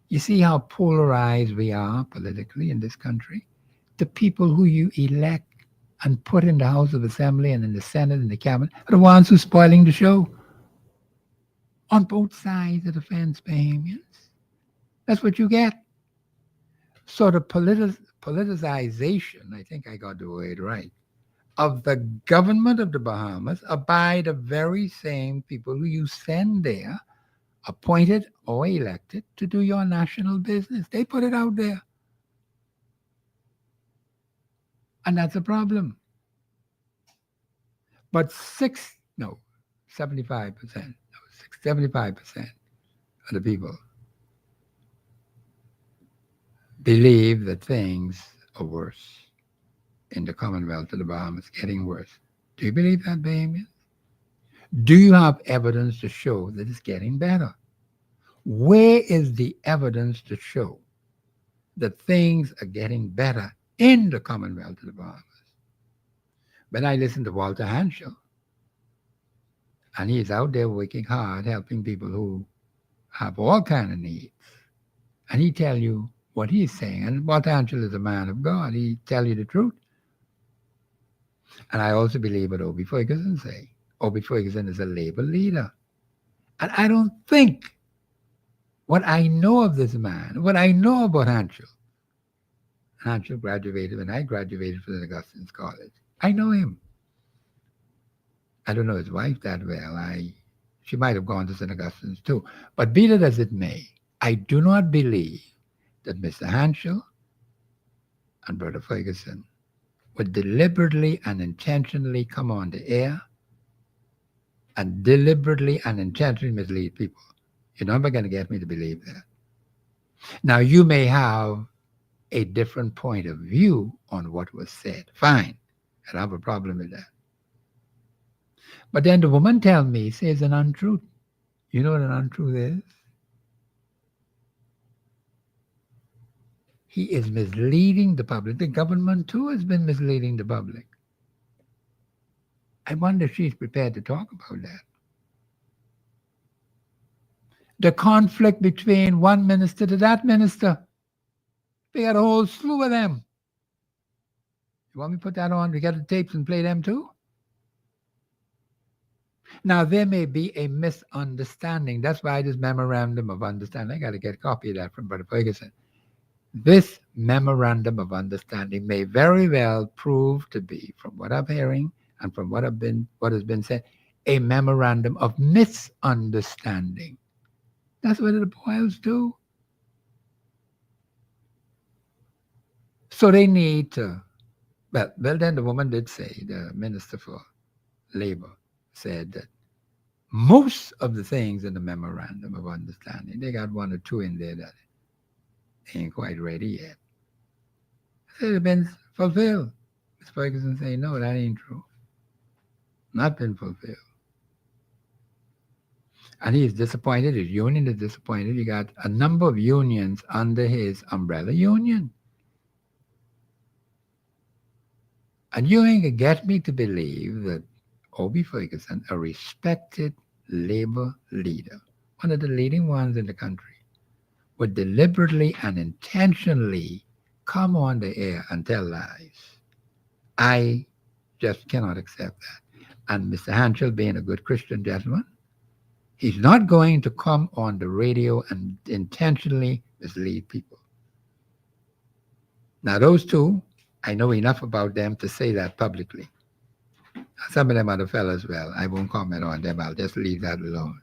You see how polarized we are politically in this country? The people who you elect and put in the House of Assembly and in the Senate and the Cabinet are the ones who are spoiling the show. On both sides of the fence, Bahamians. That's what you get. So the politicization, I think I got the word right, of the government of the Bahamas are by the very same people who you send there, appointed or elected, to do your national business. They put it out there. And that's a problem. But 75% of the people believe that things are worse in the Commonwealth of the Bahamas, getting worse. Do you believe that, Bahamians? Do you have evidence to show that it's getting better? Where is the evidence to show that things are getting better in the Commonwealth of the Bahamas? When I listen to Walter Hanschel, and he's out there working hard, helping people who have all kinds of needs, and he tell you what he's saying, and Walter Hanschel is a man of God. He tell you the truth. And I also believe what Obie Ferguson say. Obie Ferguson is a labor leader. And I don't think what I know of this man, what I know about Hanschel graduated when I graduated from the Augustine's College. I know him. I don't know his wife that well. She might have gone to St. Augustine's too. But be that as it may, I do not believe that Mr. Hanschel and Brother Ferguson would deliberately and intentionally come on the air and deliberately and intentionally mislead people. You're never going to get me to believe that. Now, you may have a different point of view on what was said. Fine. I don't have a problem with that. But then the woman tells me, says an untruth. You know what an untruth is? He is misleading the public. The government, too, has been misleading the public. I wonder if she's prepared to talk about that. The conflict between one minister to that minister. We got a whole slew of them. You want me to put that on? We got the tapes and play them too? Now, there may be a misunderstanding. That's why this memorandum of understanding, I got to get a copy of that from Brother Ferguson. This memorandum of understanding may very well prove to be, from what I'm hearing and from what has been said, a memorandum of misunderstanding. That's what it boils to. So they need to, well, then the woman did say, the Minister for Labor said that most of the things in the memorandum of understanding, they got one or two in there that ain't quite ready yet. They've been fulfilled. Ms. Ferguson saying, no, that ain't true. Not been fulfilled. And he's disappointed. His union is disappointed. He got a number of unions under his umbrella union. And you ain't gonna get me to believe that Obie Ferguson, a respected labor leader, one of the leading ones in the country, would deliberately and intentionally come on the air and tell lies. I just cannot accept that. And Mr. Hanschel, being a good Christian gentleman, he's not going to come on the radio and intentionally mislead people. Now, those two, I know enough about them to say that publicly. Some of them other fellas, well, I won't comment on them. I'll just leave that alone.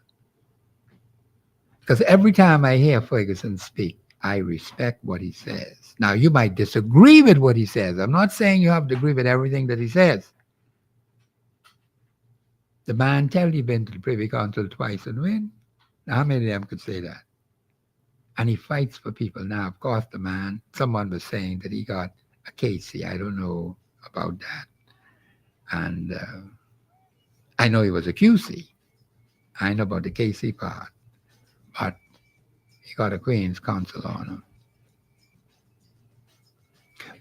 Because every time I hear Ferguson speak, I respect what he says. Now, you might disagree with what he says. I'm not saying you have to agree with everything that he says. The man tell you been to the Privy Council twice and win. Now, how many of them could say that? And he fights for people. Now, of course, the man, someone was saying that he got a Casey. I don't know about that. And I know he was a QC. I know about the KC part. But he got a Queen's Counsel on him.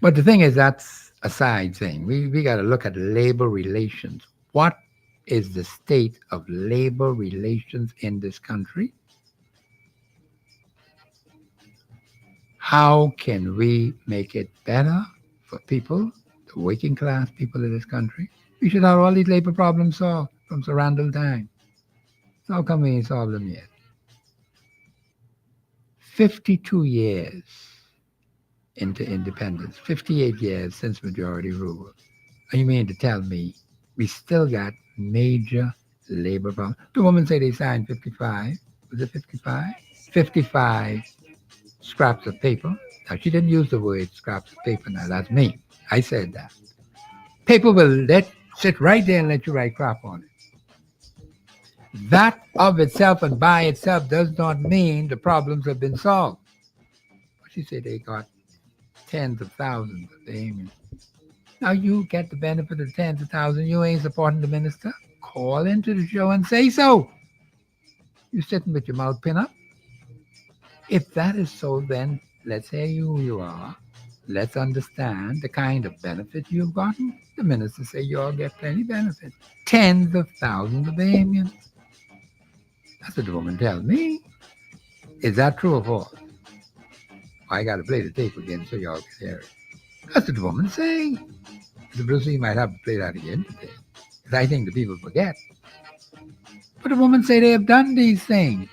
But the thing is, that's a side thing. We got to look at labor relations. What is the state of labor relations in this country? How can we make it better for people, the working class people in this country? We should have all these labor problems solved from Sir Randall time. So how come we ain't solved them yet? 52 years into independence, 58 years since majority rule. And you mean to tell me we still got major labor problems? The woman said they signed 55. Was it 55? 55 scraps of paper. Now, she didn't use the word scraps of paper. Now, that's me. I said that. Paper will sit right there and let you write crap on it. That of itself and by itself does not mean the problems have been solved. She said they got tens of thousands of them. Now you get the benefit of tens of thousands. You ain't supporting the minister. Call into the show and say so. You sitting with your mouth pinned up. If that is so, then let's hear who you are. Let's understand the kind of benefit you've gotten. The minister say you all get plenty benefit. Tens of thousands of Bahamians. That's what the woman tells me. Is that true or false? I got to play the tape again so y'all can hear it. That's what the woman say. The Brucey might have to play that again today. Because I think the people forget. But the woman say they have done these things.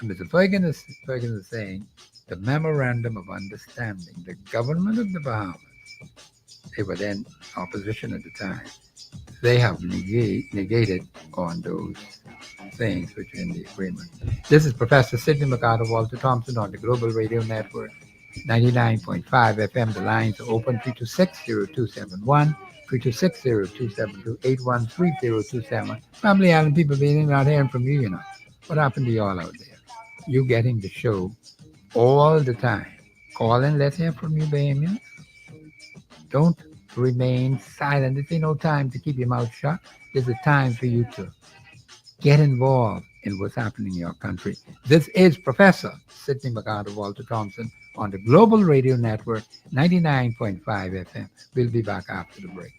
And Mr. Ferguson is saying the memorandum of understanding, the government of the Bahamas, they were then opposition at the time. They have negated on those things which are in the agreement. This is Professor Sidney McArthur, Walter Thompson on the Global Radio Network, 99.5 FM. The lines are open 326-0271, 326-0272, Family Island people being not hearing from you, What happened to y'all out there? You getting the show all the time. Call in, let's hear from you, Bahamians. Don't remain silent. This ain't no time to keep your mouth shut. There's a time for you to get involved in what's happening in your country. This is Professor Sidney McArthur, Walter Thompson on the Global Radio Network, 99.5 FM. We'll be back after the break.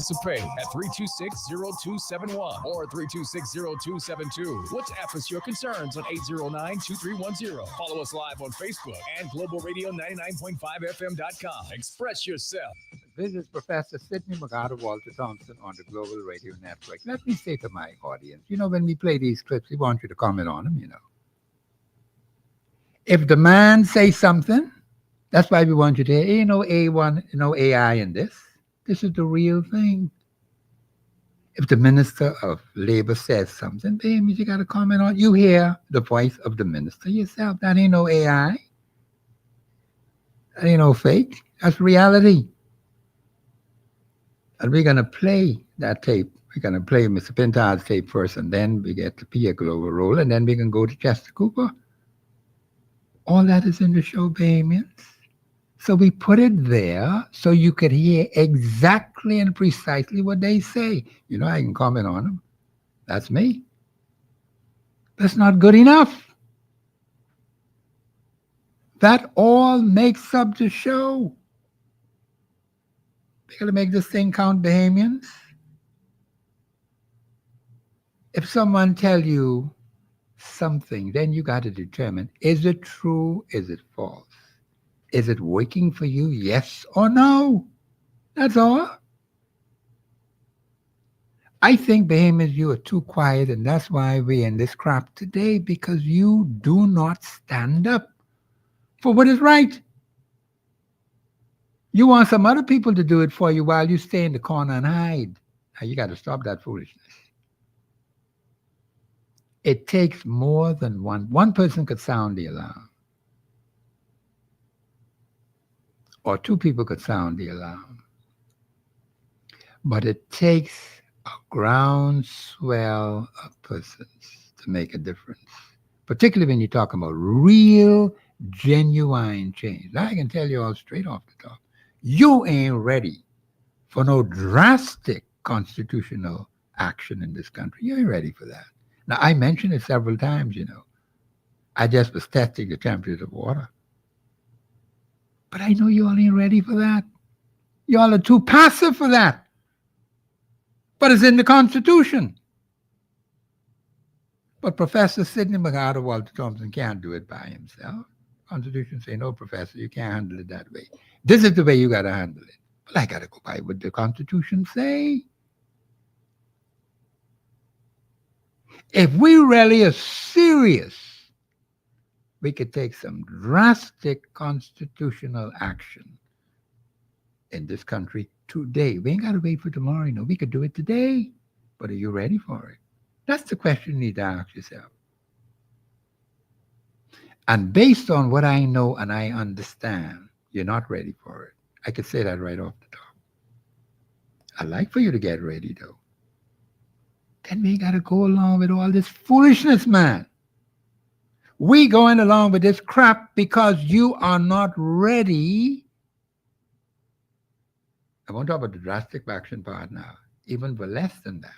Participate at 326-0271 or 326-0272. WhatsApp us your concerns on 809-2310. Follow us live on Facebook and globalradio99.5fm.com. Express yourself.
This is Professor Sidney Walter Thompson on the Global Radio Network. Let me say to my audience, when we play these clips, we want you to comment on them, If the man says something, that's why we want you to hear, A1, AI in this. This is the real thing. If the Minister of Labor says something, baby, you got to comment on it. You hear the voice of the minister yourself. That ain't no AI. That ain't no fake. That's reality. And we're going to play that tape. We're going to play Mr. Pintard's tape first, and then we get the Pia Glover roll, and then we can go to Chester Cooper. All that is in the show, Bahamians. So we put it there so you could hear exactly and precisely what they say. I can comment on them. That's me. That's not good enough. That all makes up the show. We got to make this thing count, Bahamians. If someone tell you something, then you got to determine, is it true? Is it false? Is it working for you? Yes or no? That's all. I think, Bahamians, you are too quiet, and that's why we're in this crap today, because you do not stand up for what is right. You want some other people to do it for you while you stay in the corner and hide. Now, you got to stop that foolishness. It takes more than one. One person could sound the alarm. Or two people could sound the alarm. But it takes a groundswell of persons to make a difference, particularly when you're talking about real, genuine change. Now, I can tell you all straight off the top, you ain't ready for no drastic constitutional action in this country. You ain't ready for that. Now, I mentioned it several times, I just was testing the temperature of water. But I know you all ain't ready for that. You all are too passive for that. But it's in the Constitution. But Professor Sidney Walter Thompson can't do it by himself. Constitution say, no, Professor, you can't handle it that way. This is the way you got to handle it. But I got to go by what the Constitution say. If we really are serious, we could take some drastic constitutional action in this country today. We ain't got to wait for tomorrow. We could do it today. But are you ready for it? That's the question you need to ask yourself. And based on what I know and I understand, you're not ready for it. I could say that right off the top. I'd like for you to get ready, though. Then we got to go along with all this foolishness, man. We going along with this crap because you are not ready. I won't talk about the drastic action part now, even for less than that.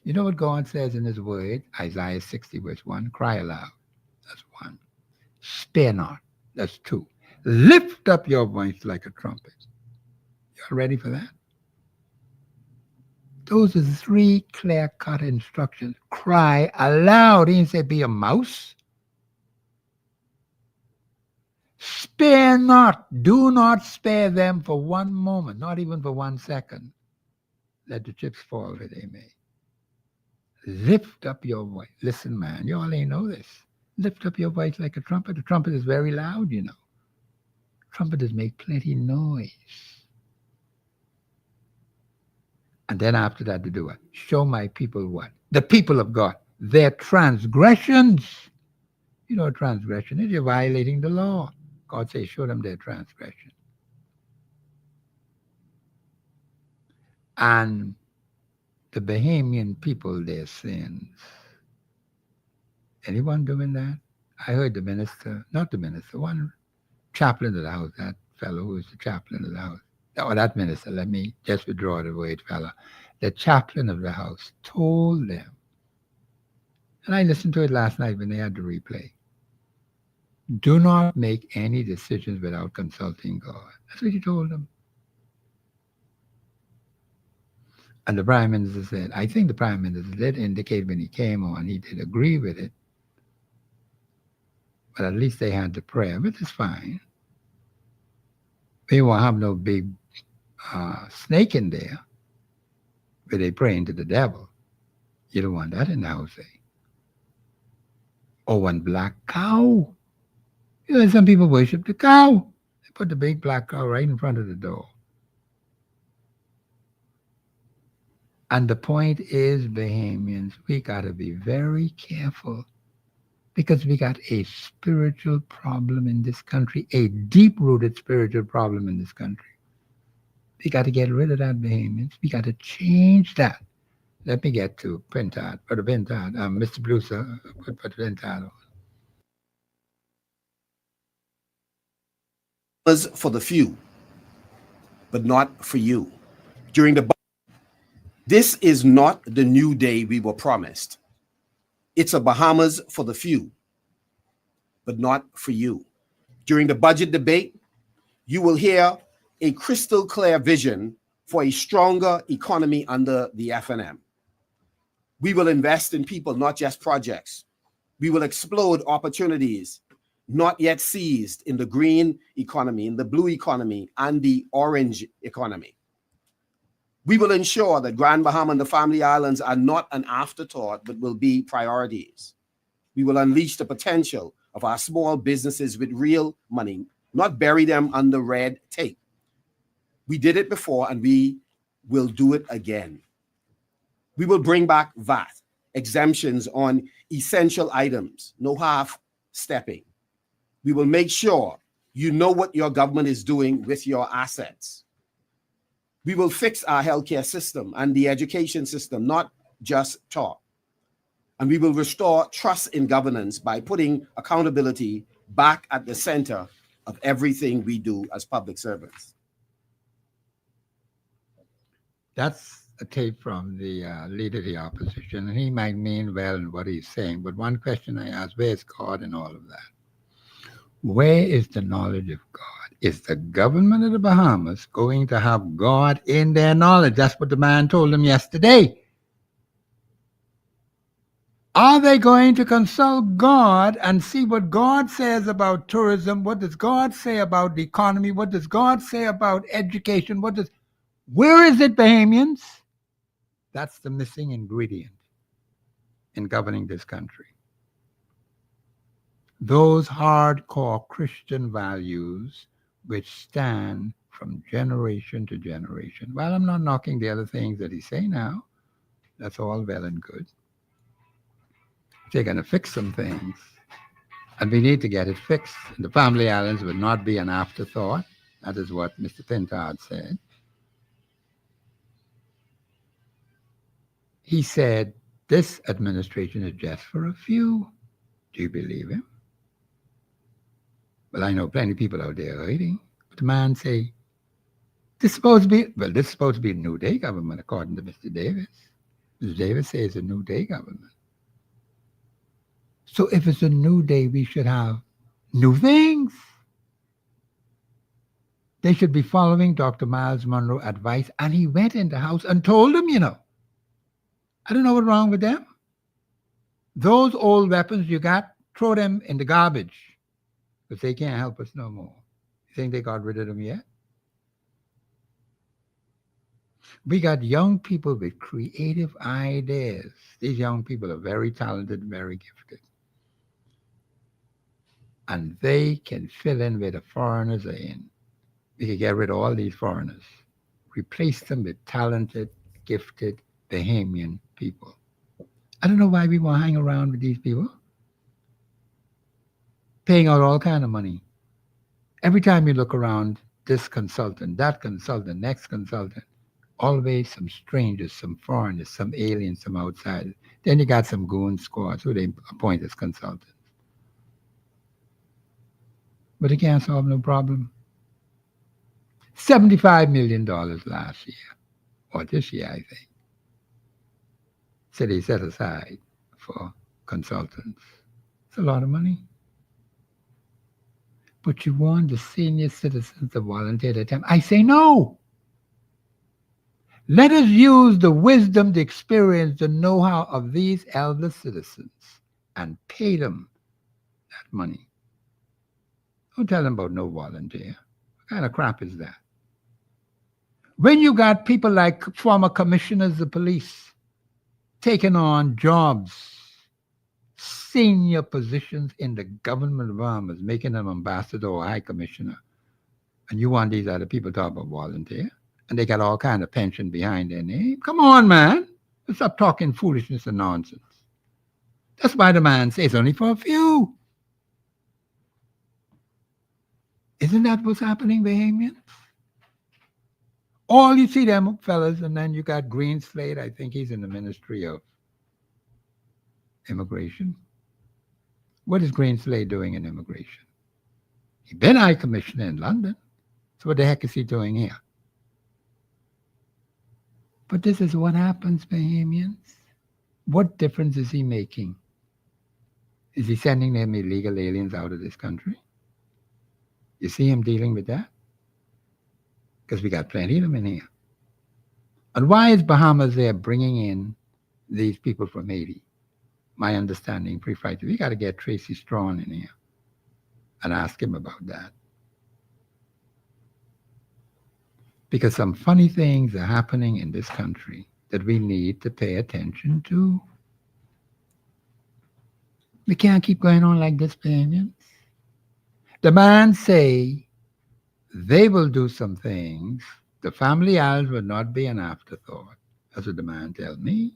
You know what God says in his word, Isaiah 60 verse 1, cry aloud. That's 1. Spare not. That's 2. Lift up your voice like a trumpet. Y'all ready for that? Those are 3 clear-cut instructions. Cry aloud. He didn't say be a mouse. Spare not. Do not spare them for one moment, not even for 1 second. Let the chips fall where they may. Lift up your voice. Listen, man, you all ain't know this. Lift up your voice like a trumpet. The trumpet is very loud, Trumpeters make plenty noise. And then after that, to do what? Show my people what? The people of God. Their transgressions. You know what transgression is? You're violating the law. God says, show them their transgression. And the Bahamian people, their sins. Anyone doing that? I heard the minister, not the minister, one chaplain of the house, that fellow who was the chaplain of the house. Oh, that minister, let me just withdraw the word, fella. The chaplain of the house told them, and I listened to it last night when they had the replay, do not make any decisions without consulting God. That's what he told them. And the Prime Minister said, I think the Prime Minister did indicate when he came on, he did agree with it. But at least they had the prayer, which is fine. They won't have no big snake in there where they praying to the devil. You don't want that in the house, eh? Or one black cow. You know, some people worship the cow. They put the big black cow right in front of the door. And the point is, Bahamians, we got to be very careful because we got a spiritual problem in this country, a deep-rooted spiritual problem in this country. We got to get rid of that, Bahamians. We got to change that. Let me get to Pintard, or the Pintard, Mr. Blusa, put Pintard on.
Was for the few, but not for you. During the This is not the new day we were promised. It's a Bahamas for the few, but not for you. During the budget debate, you will hear a crystal clear vision for a stronger economy under the FNM. We will invest in people, not just projects. We will explode opportunities not yet seized in the green economy, in the blue economy, and the orange economy. We will ensure that Grand Bahama and the Family Islands are not an afterthought, but will be priorities. We will unleash the potential of our small businesses with real money, not bury them under red tape. We did it before and we will do it again. We will bring back VAT, exemptions on essential items, no half-stepping. We will make sure you know what your government is doing with your assets. We will fix our healthcare system and the education system, not just talk. And we will restore trust in governance by putting accountability back at the center of everything we do as public servants.
That's a tape from the leader of the opposition, and he might mean well in what he's saying. But one question I ask, where's God in all of that? Where is the knowledge of God? Is the government of the Bahamas going to have God in their knowledge? That's what the man told them yesterday. Are they going to consult God and see what God says about tourism? What does God say about the economy? What does God say about education? Where is it, Bahamians? That's the missing ingredient in governing this country. Those hardcore Christian values which stand from generation to generation. Well, I'm not knocking the other things that he's saying now. That's all well and good. They're going to fix some things, and we need to get it fixed. And the Family Islands would not be an afterthought. That is what Mr. Pintard said. He said, this administration is just for a few. Do you believe him? Well, I know plenty of people out there waiting. But the man say, this is supposed to be a New Day government, according to Mr. Davis. Mr. Davis says it's a New Day government. So if it's a new day, we should have new things. They should be following Dr. Miles Monroe's advice. And he went in the house and told them, I don't know what's wrong with them. Those old weapons you got, throw them in the garbage. Because they can't help us no more. You think they got rid of them yet? We got young people with creative ideas. These young people are very talented, very gifted. And they can fill in where the foreigners are in. We can get rid of all these foreigners. Replace them with talented, gifted, Bahamian people. I don't know why we want to hang around with these people. Paying out all kind of money. Every time you look around, this consultant, that consultant, next consultant, always some strangers, some foreigners, some aliens, some outsiders. Then you got some goon squads who they appoint as consultants. But they can't solve no problem. $75 million last year, or this year, I think. So they set aside for consultants. It's a lot of money. But you want the senior citizens to volunteer their time. I say no. Let us use the wisdom, the experience, the know-how of these elder citizens and pay them that money. Don't tell them about no volunteer. What kind of crap is that? When you got people like former commissioners of police taking on jobs, senior positions in the government of Bahamas, making them ambassador or high commissioner, and you want these other people to talk about volunteer, and they got all kind of pension behind their name. Come on, man. Stop talking foolishness and nonsense. That's why the man says only for a few. Isn't that what's happening, Bahamians? All you see them fellas, and then you got Greenslade. I think he's in the Ministry of Immigration. What is Greenslade doing in immigration? He's been High Commissioner in London. So what the heck is he doing here? But this is what happens, Bahamians. What difference is he making? Is he sending them illegal aliens out of this country? You see him dealing with that? Because we got plenty of them in here. And why is Bahamas there bringing in these people from Haiti? My understanding, pre-fight, we got to get Tracy Strawn in here and ask him about that. Because some funny things are happening in this country that we need to pay attention to. We can't keep going on like this, Bahamians. The man say they will do some things. The family isles will not be an afterthought. That's what the man tells me.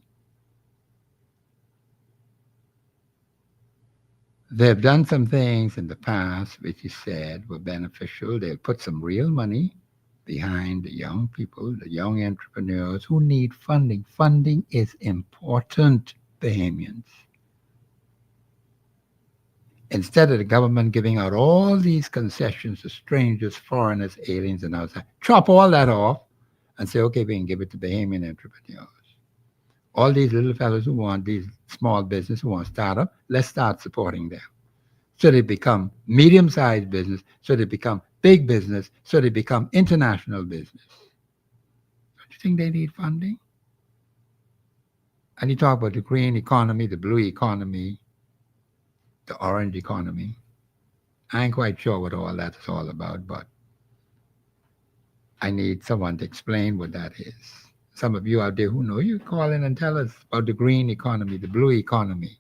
They've done some things in the past which he said were beneficial. They'll put some real money behind the young people, the young entrepreneurs who need funding. Funding is important, Bahamians. Instead of the government giving out all these concessions to strangers, foreigners, aliens, and outside, chop all that off and say, okay, we can give it to Bahamian entrepreneurs. All these little fellows who want these small business, who want startup, let's start supporting them. So they become medium-sized business, so they become big business, so they become international business. Don't you think they need funding? And you talk about the green economy, the blue economy, the orange economy. I ain't quite sure what all that is all about, but I need someone to explain what that is. Some of you out there who know, you call in and tell us about the green economy, the blue economy.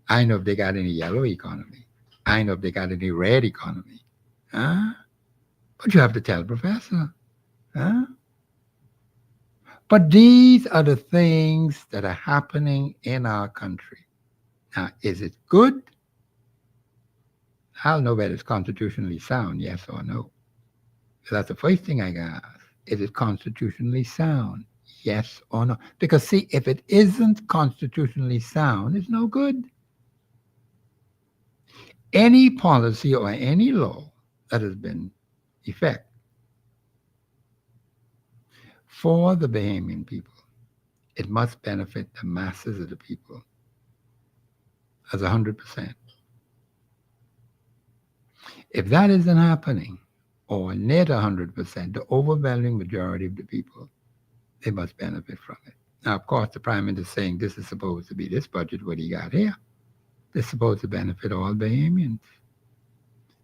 I know if they got any yellow economy. I know if they got any red economy. Huh? But you have to tell Professor. Huh? But these are the things that are happening in our country. Now, is it good? I'll know whether it's constitutionally sound, yes or no. So that's the first thing I got to ask. Is it constitutionally sound? Yes or no? Because see, if it isn't constitutionally sound, it's no good. Any policy or any law that has been effect for the Bahamian people, it must benefit the masses of the people as 100%. If that isn't happening, or near to 100%, the overwhelming majority of the people, they must benefit from it. Now, of course, the Prime Minister is saying this is supposed to be this budget, what he got here. This is supposed to benefit all Bahamians.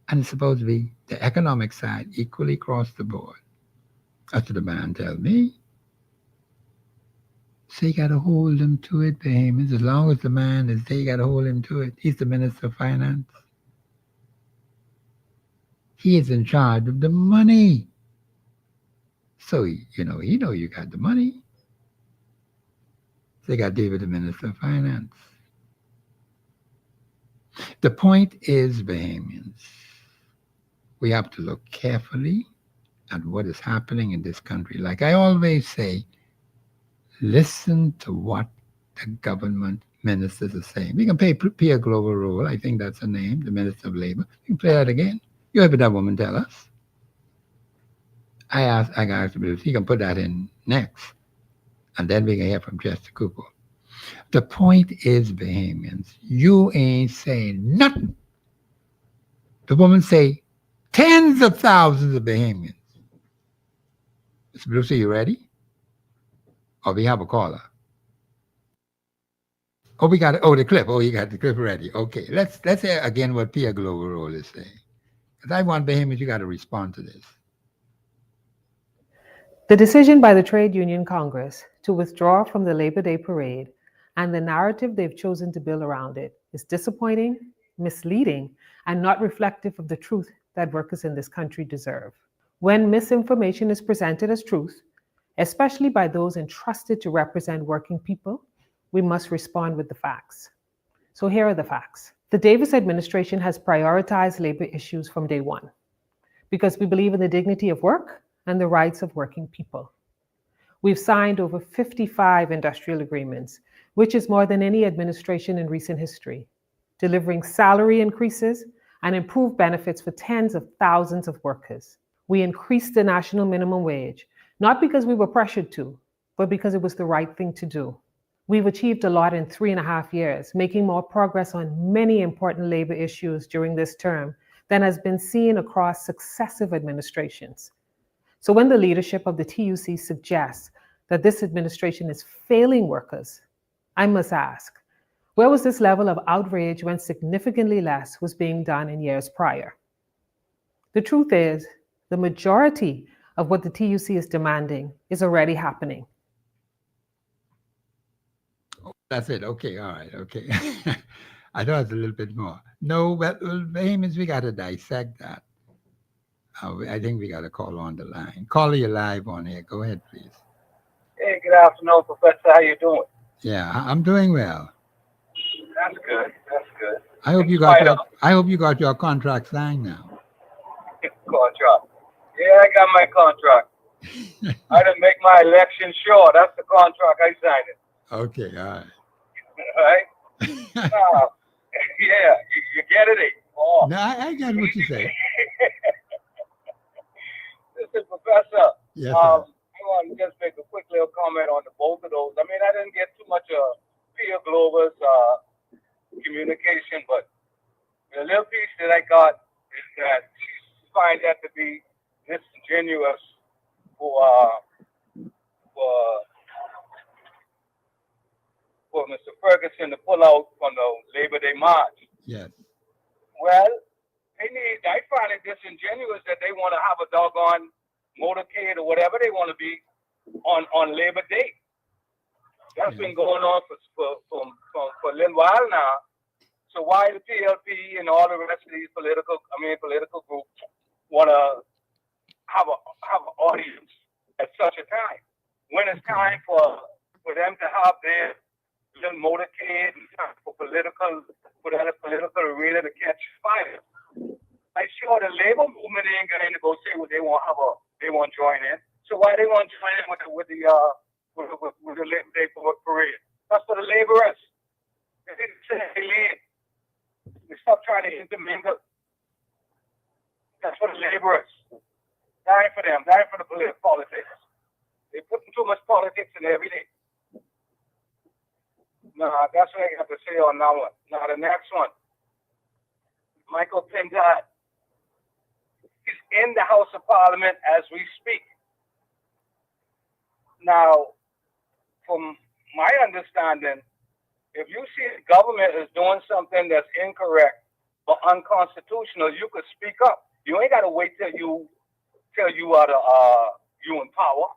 And it's supposed to be the economic side equally across the board. That's what the man tells me. So you got to hold him to it, Bahamians. As long as the man is there, you got to hold him to it. He's the Minister of Finance. He is in charge of the money. So, he know you got the money. So you got David, the Minister of Finance. The point is, Bahamians, we have to look carefully at what is happening in this country. Like I always say, listen to what the government ministers are saying. We can pay Pia Global Rule, I think that's her name, the Minister of Labor. We can play that again. You heard that woman tell us. I got asked if he can put that in next. And then we can hear from Chester Cooper. The point is, Bahamians, you ain't saying nothing. The woman say tens of thousands of Bahamians. Mr. Lucy, you ready? Oh, we have a caller. Oh, we got it. Oh, the clip. Oh, you got the clip ready. Okay, let's hear again what Pierre Gloverol is saying. Because I want Behemoth, you got to respond to this.
The decision by the Trade Union Congress to withdraw from the Labor Day parade and the narrative they've chosen to build around it is disappointing, misleading, and not reflective of the truth that workers in this country deserve. When misinformation is presented as truth, especially by those entrusted to represent working people, we must respond with the facts. So here are the facts. The Davis administration has prioritized labor issues from day one because we believe in the dignity of work and the rights of working people. We've signed over 55 industrial agreements, which is more than any administration in recent history, delivering salary increases and improved benefits for tens of thousands of workers. We increased the national minimum wage, not because we were pressured to, but because it was the right thing to do. We've achieved a lot in 3.5 years, making more progress on many important labor issues during this term than has been seen across successive administrations. So when the leadership of the TUC suggests that this administration is failing workers, I must ask, where was this level of outrage when significantly less was being done in years prior? The truth is, the majority of what the TUC is demanding is already happening.
That's it. Okay. All right. Okay. I thought it was a little bit more. No, but Behemoth, we got to dissect that. I think we got a call on the line. Caller, you live on here. Go ahead, please.
Hey, good afternoon, Professor. How you doing?
Yeah, I'm doing well.
That's good. That's good.
I hope you got your contract signed now.
Contract. Yeah, I got my contract. I didn't make my election sure. That's the contract I signed it.
Okay, all right.
All right? Yeah, you get it? Oh.
No, I get what you say.
Listen, Professor.
Yes,
I want to just make a quick little comment on the both of those. I mean, I didn't get too much of Pierre Glover's communication, but the little piece that I got is that she finds that to be disingenuous for Mr. Ferguson to pull out from the Labor Day march.
Yes.
Well, I find it disingenuous that they want to have a doggone motorcade or whatever they want to be on Labor Day. That's been going on for a little while now. So why the PLP and all the rest of these political groups want to have an audience at such a time? When it's time for them to have their little motorcade and for that political arena to catch fire. I'm sure the labor movement ain't going to go say what they want to join in. So why they want to join in with the Labor Day parade? That's for the laborers. They didn't say they leave. They stop trying to intermingle. That's for the laborers. Dying for them. Dying for the politics. They're putting too much politics in everything. No, that's what I have to say on that one. Now the next one. Michael Pindad. He's in the House of Parliament as we speak. Now, from my understanding, if you see the government is doing something that's incorrect or unconstitutional, you could speak up. You ain't got to wait till you are you in power.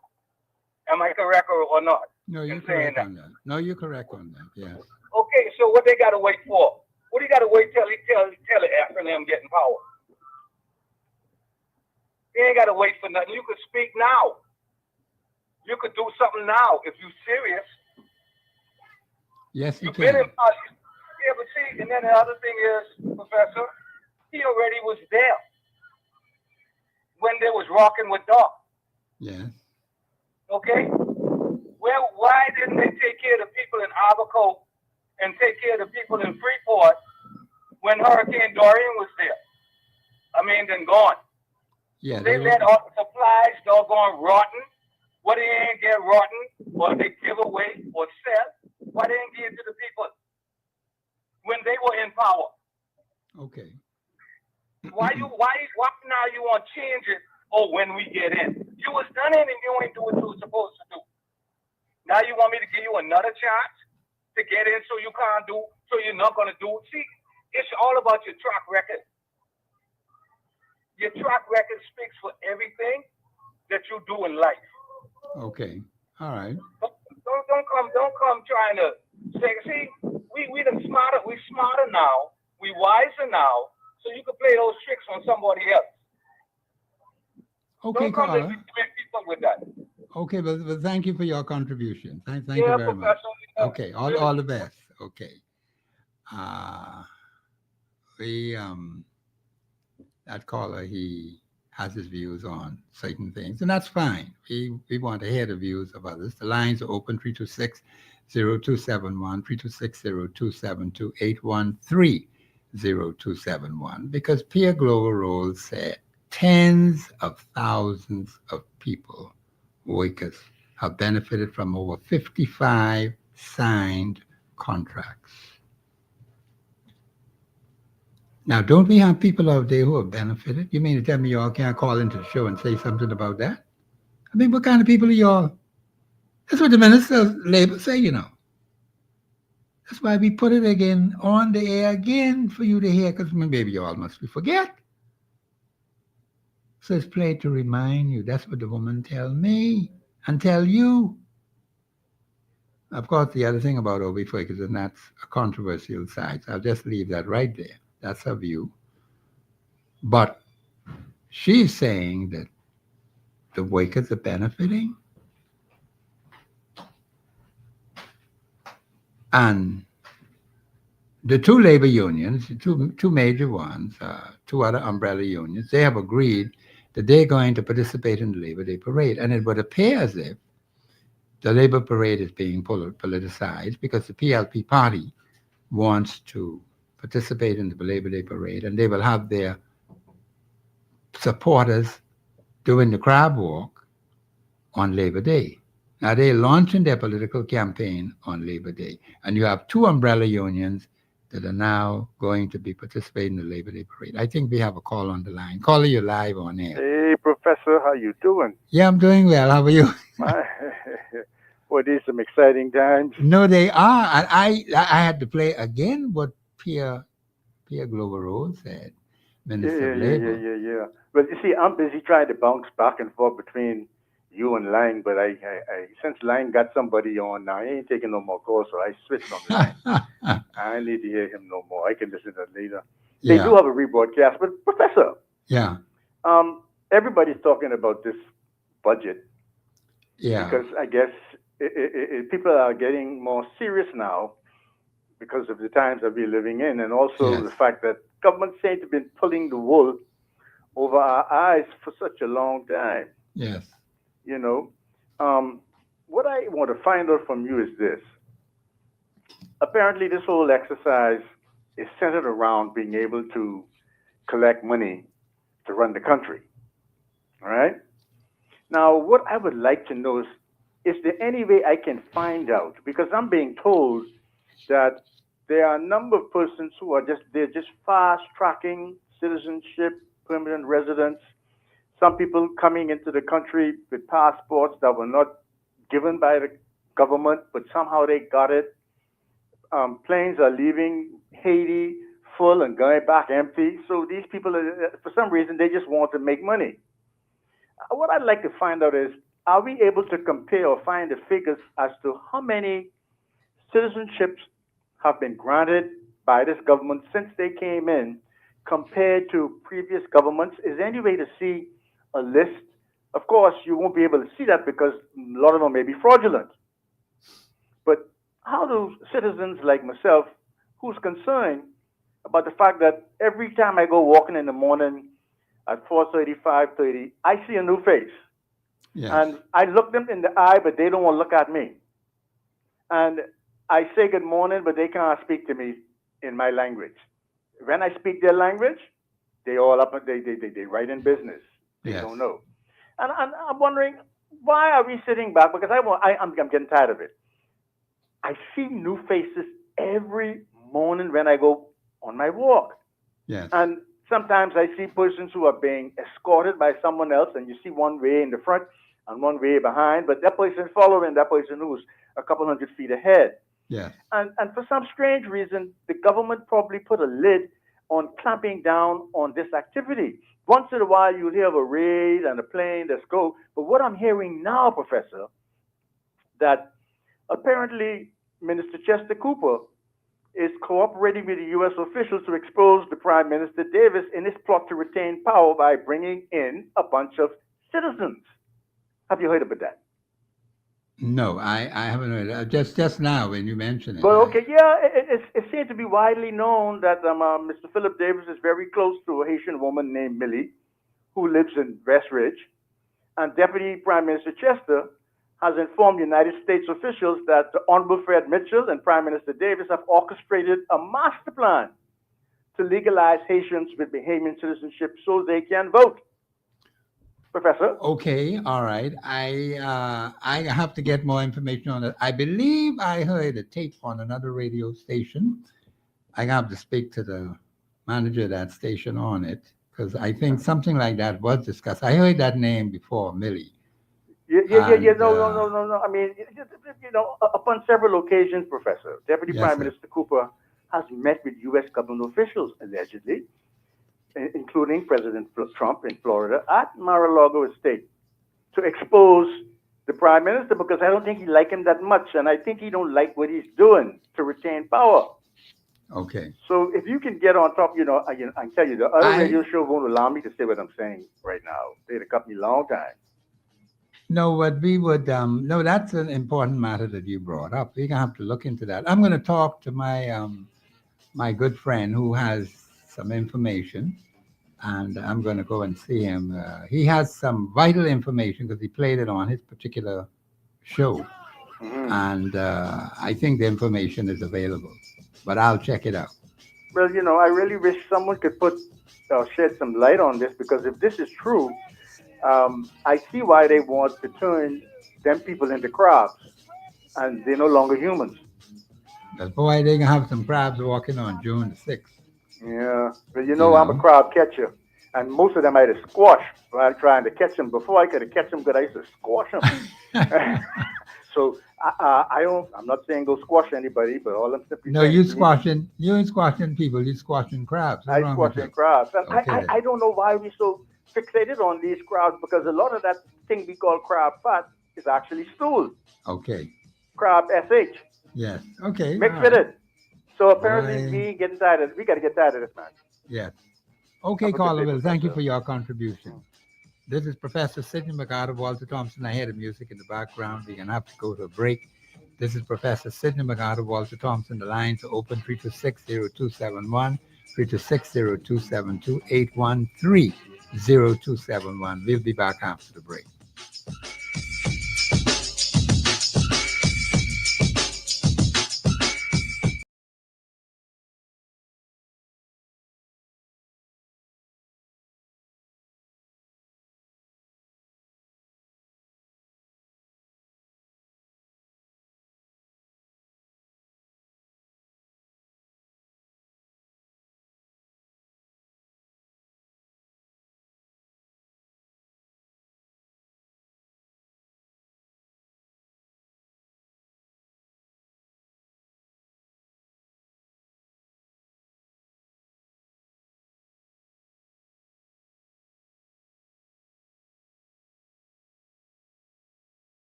Am I correct or not?
No, you're correct on that. No, you're correct on that. Yes.
Okay, so what they got to wait for? What do you got to wait till the FNM get in power? You ain't got to wait for nothing. You could speak now. You could do something now if you're serious.
Yes, you
You've
can.
been in power. Yeah, but see, and then the other thing is, Professor, he already was there when they was rocking with Doc.
Yes.
Okay? Well, why didn't they take care of the people in Abaco and take care of the people in Freeport when Hurricane Dorian was there? I mean, then gone.
Yeah.
They let all the supplies doggone rotten. What they ain't get rotten, or they give away or sell, why they ain't give to the people when they were in power?
Okay.
Why now you want to change it? Oh, when we get in, you was done in and you ain't do what you were supposed to do. Now you want me to give you another chance to get in so you can't do, so you're not going to do it? See, it's all about your track record. Your track record speaks for everything that you do in life.
Okay. All right.
Don't come trying to say, see, we smarter now, we wiser now, so you can play those tricks on somebody else.
Okay,
Don't come to
caller.
people with that.
Okay, but thank you for your contribution. Thank you
Yeah,
very much.
Professor.
Okay, all the best. Okay. We that caller, he has his views on certain things, and that's fine. We want to hear the views of others. The lines are open 326-0271, 326-0272, because Peer Global Roles said tens of thousands of people, workers, have benefited from over 55 signed contracts. Now, don't we have people out there who have benefited? You mean to tell me y'all can't call into the show and say something about that? I mean, what kind of people are y'all? That's what the Minister of Labor say, you know. That's why we put it again on the air again for you to hear, because maybe y'all must forget. So it's played to remind you. That's what the woman tell me and tell you. Of course, the other thing about Obi Focus, and that's a controversial side. So I'll just leave that right there. That's her view. But she's saying that the workers are benefiting. And the two labor unions, two major ones, two other umbrella unions, they have agreed that they're going to participate in the Labor Day parade. And it would appear as if the Labor parade is being politicized because the PLP party wants to participate in the Labor Day parade, and they will have their supporters doing the crab walk on Labor Day. Now, they're launching their political campaign on Labor Day, and you have two umbrella unions that are now going to be participating in the Labor Day parade. I think we have a call on the line. Caller, you're live on air.
Hey, Professor, how you doing?
Yeah, I'm doing well. How are you?
Well, these some exciting times.
No, they are. And I had to play again what Pierre Global Rose said, Minister of Labor.
Yeah. But you see, I'm busy trying to bounce back and forth between you and Lang, but I since Lang got somebody on now, he ain't taking no more calls, so I switched on Lang. I need to hear him no more. I can listen to it later. They do have a rebroadcast, but Professor,
yeah,
everybody's talking about this budget.
Yeah,
Because I guess people are getting more serious now because of the times that we're living in, and also the fact that government seems to have been pulling the wool over our eyes for such a long time.
Yes.
You know, what I want to find out from you is this. Apparently, this whole exercise is centered around being able to collect money to run the country. All right? Now, what I would like to know is there any way I can find out? Because I'm being told that there are a number of persons who are they're just fast tracking citizenship, permanent residence. Some people coming into the country with passports that were not given by the government, but somehow they got it. Planes are leaving Haiti full and going back empty. So these people, for some reason, they just want to make money. What I'd like to find out is, are we able to compare or find the figures as to how many citizenships have been granted by this government since they came in compared to previous governments? Is there any way to see a list? Of course, you won't be able to see that because a lot of them may be fraudulent. But how do citizens like myself, who's concerned about the fact that every time I go walking in the morning at 4:30, 5:30, I see a new face.
Yes.
And I look them in the eye, but they don't want to look at me. And I say good morning, but they can't speak to me in my language. When I speak their language, they all up, they write in business. They don't know. And I'm wondering, why are we sitting back? Because I'm getting tired of it. I see new faces every morning when I go on my walk.
Yes.
And sometimes I see persons who are being escorted by someone else, and you see one way in the front. and one way behind, but that person following that person who's a couple hundred feet ahead.
Yes.
And for some strange reason, the government probably put a lid on clamping down on this activity. Once in a while, you'll hear of a raid and a plane that's go. But what I'm hearing now, Professor, that apparently Minister Chester Cooper is cooperating with the U.S. officials to expose the Prime Minister Davis in his plot to retain power by bringing in a bunch of citizens. Have you heard about that?
No, I haven't heard. Just now when you mentioned it.
But okay, yeah, it seems to be widely known that Mr. Philip Davis is very close to a Haitian woman named Millie, who lives in West Ridge, and Deputy Prime Minister Chester has informed United States officials that the Honorable Fred Mitchell and Prime Minister Davis have orchestrated a master plan to legalize Haitians with Bahamian citizenship so they can vote. Professor?
Okay, all right. I have to get more information on it. I believe I heard a tape on another radio station. I have to speak to the manager of that station on it because I think something like that was discussed. I heard that name before, Millie.
Yeah.
And,
No. I mean, upon several occasions, Professor, Deputy
Yes,
Prime
sir.
Minister Cooper has met with U.S. government officials, allegedly, including President Trump in Florida at Mar-a-Lago Estate, to expose the Prime Minister because I don't think he like him that much, and I think he don't like what he's doing to retain power.
Okay.
So if you can get on top, I can tell you, the other
I-
radio show won't allow me to say what I'm saying right now. They'd have cut me a long time.
No, but we would. No, that's an important matter that you brought up. We're gonna have to look into that. I'm gonna talk to my good friend who has some information, and I'm gonna go and see him. He has some vital information because he played it on his particular show,
Hmm.
and I think the information is available. But I'll check it out.
Well, I really wish someone could shed some light on this because if this is true, I see why they want to turn them people into crabs, and they're no longer humans.
But boy, they're gonna have some crabs walking on June the 6th.
Yeah, but
You
I'm a
know.
crab catcher, and most of them I had to squash while trying to catch them. Before I could have catch them, because I used to squash them. So I'm not saying go squash anybody, but all I'm simply
No,
saying
you
is we need
squashing. You ain't squashing people. You squashing crabs. What's
I
wrong with
squashing
you?
crabs. And
Okay.
I don't know why we're so fixated on these crabs because a lot of that thing we call crab fat is actually stool.
Okay.
Crab SH.
Yes. Okay. All
Mix with
right.
it. So apparently
Boy.
we gotta get tired of this, man.
Yes. Okay,
Have a good day,
Carloville. Thank you
Professor.
for your contribution. This is Professor Sidney McArdle, Walter Thompson. I hear the music in the background. We're going to have to go to a break. This is Professor Sidney McArdle, Walter Thompson. The lines are open 326-0271, 326-0272, We'll be back after the break.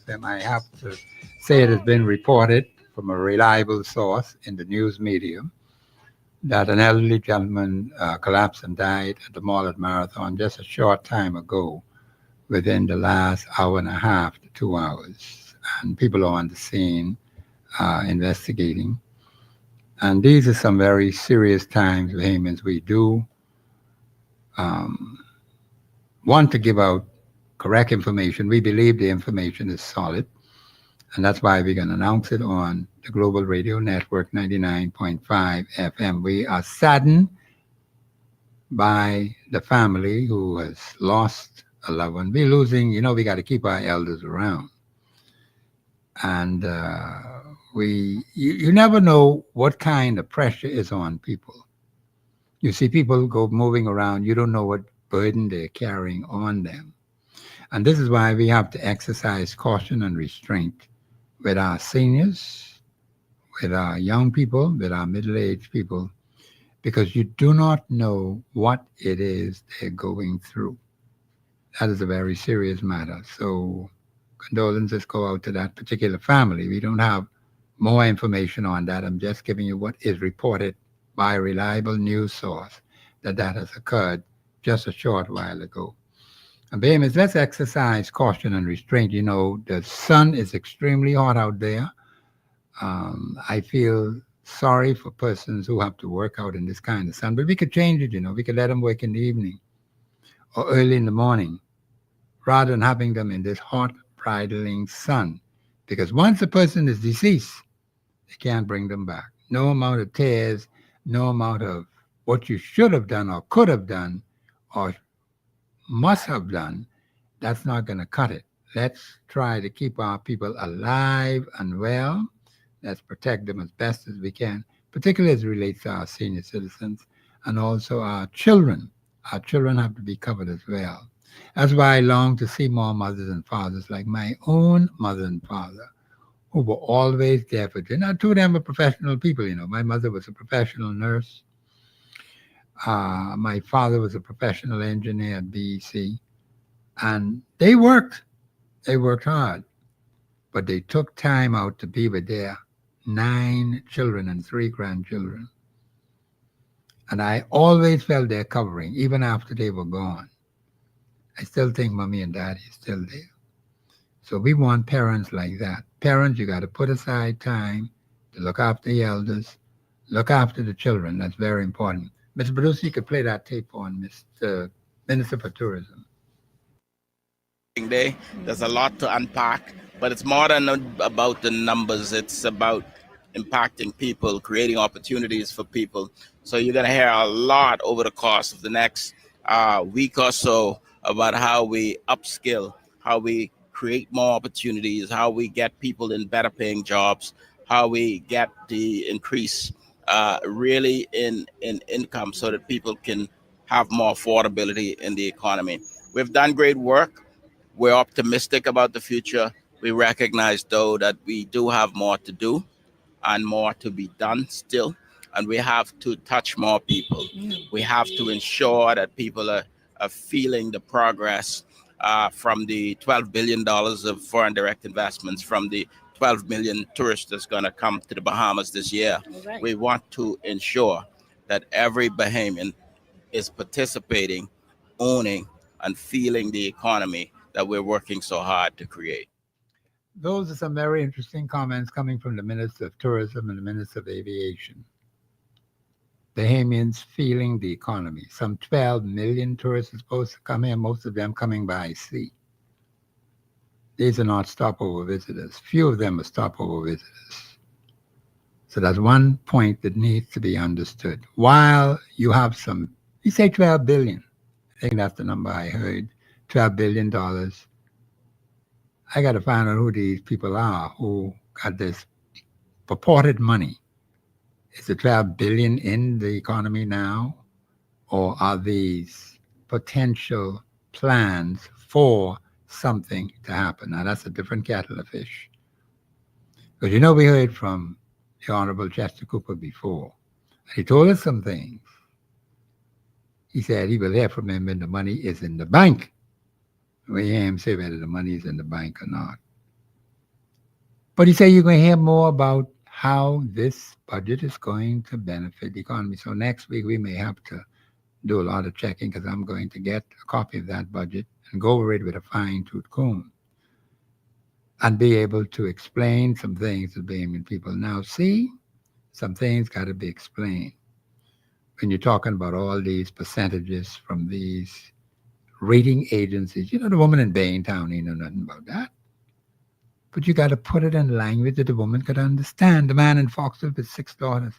them. I have to say it has been reported from a reliable source in the news media that an elderly gentleman collapsed and died at the mall at Marathon just a short time ago, within the last hour and a half to 2 hours. And people are on the scene investigating. And these are some very serious times, Bahamians. We do um, want to give out correct information. We believe the information is solid. And that's why we're going to announce it on the Global Radio Network 99.5 FM. We are saddened by the family who has lost a loved one. We're losing, we got to keep our elders around. And you never know what kind of pressure is on people. You see people go moving around, you don't know what burden they're carrying on them. And this is why we have to exercise caution and restraint with our seniors, with our young people, with our middle-aged people, because you do not know what it is they're going through. That is a very serious matter. So condolences go out to that particular family. We don't have more information on that. I'm just giving you what is reported by a reliable news source that has occurred just a short while ago. And Bahamas, let's exercise caution and restraint. The sun is extremely hot out there. I feel sorry for persons who have to work out in this kind of sun, but we could change it. We could let them work in the evening or early in the morning rather than having them in this hot, bridling sun. Because once a person is deceased, they can't bring them back. No amount of tears, no amount of what you should have done or could have done or must have done, that's not going to cut it. Let's try to keep our people alive and well. Let's protect them as best as we can, particularly as it relates to our senior citizens and also our children. Our children have to be covered as well. That's why I long to see more mothers and fathers like my own mother and father, who were always there for children. Now, two of them were professional people. My mother was a professional nurse. My father was a professional engineer at BEC. And they worked hard, but they took time out to be with their 9 children and 3 grandchildren. And I always felt their covering, even after they were gone. I still think mommy and daddy is still there. So we want parents like that. Parents, you got to put aside time to look after the elders, look after the children. That's very important. Mr. Producer, you could play that tape on Mr. Minister for Tourism.
Day. There's a lot to unpack, but it's more than about the numbers. It's about impacting people, creating opportunities for people. So you're going to hear a lot over the course of the next week or so about how we upskill, how we create more opportunities, how we get people in better paying jobs, how we get the increase really in income so that people can have more affordability in the economy. We've done great work. We're optimistic about the future. We recognize, though, that we do have more to do and more to be done still. And we have to touch more people. We have to ensure that people are feeling the progress from the $12 billion of foreign direct investments, from the 12 million tourists that's going to come to the Bahamas this year. Right. We want to ensure that every Bahamian is participating, owning, and feeling the economy that we're working so hard to create.
Those are some very interesting comments coming from the Minister of Tourism and the Minister of Aviation. Bahamians feeling the economy. Some 12 million tourists are supposed to come here, most of them coming by sea. These are not stopover visitors. Few of them are stopover visitors. So that's one point that needs to be understood. While you have some, you say 12 billion. I think that's the number I heard. $12 billion. I got to find out who these people are who got this purported money. Is the 12 billion in the economy now? Or are these potential plans for something to happen? Now, that's a different kettle of fish. Because we heard from the Honorable Chester Cooper before. He told us some things. He said he will hear from him when the money is in the bank. We hear him say whether the money is in the bank or not. But he said you're going to hear more about how this budget is going to benefit the economy. So next week we may have to do a lot of checking because I'm going to get a copy of that budget and go over it with a fine-tooth comb and be able to explain some things to Bahamian people. Now, see, some things got to be explained. When you're talking about all these percentages from these rating agencies, you know, the woman in Baintown ain't know nothing about that. But you got to put it in language that the woman could understand. The man in Foxville with 6 daughters,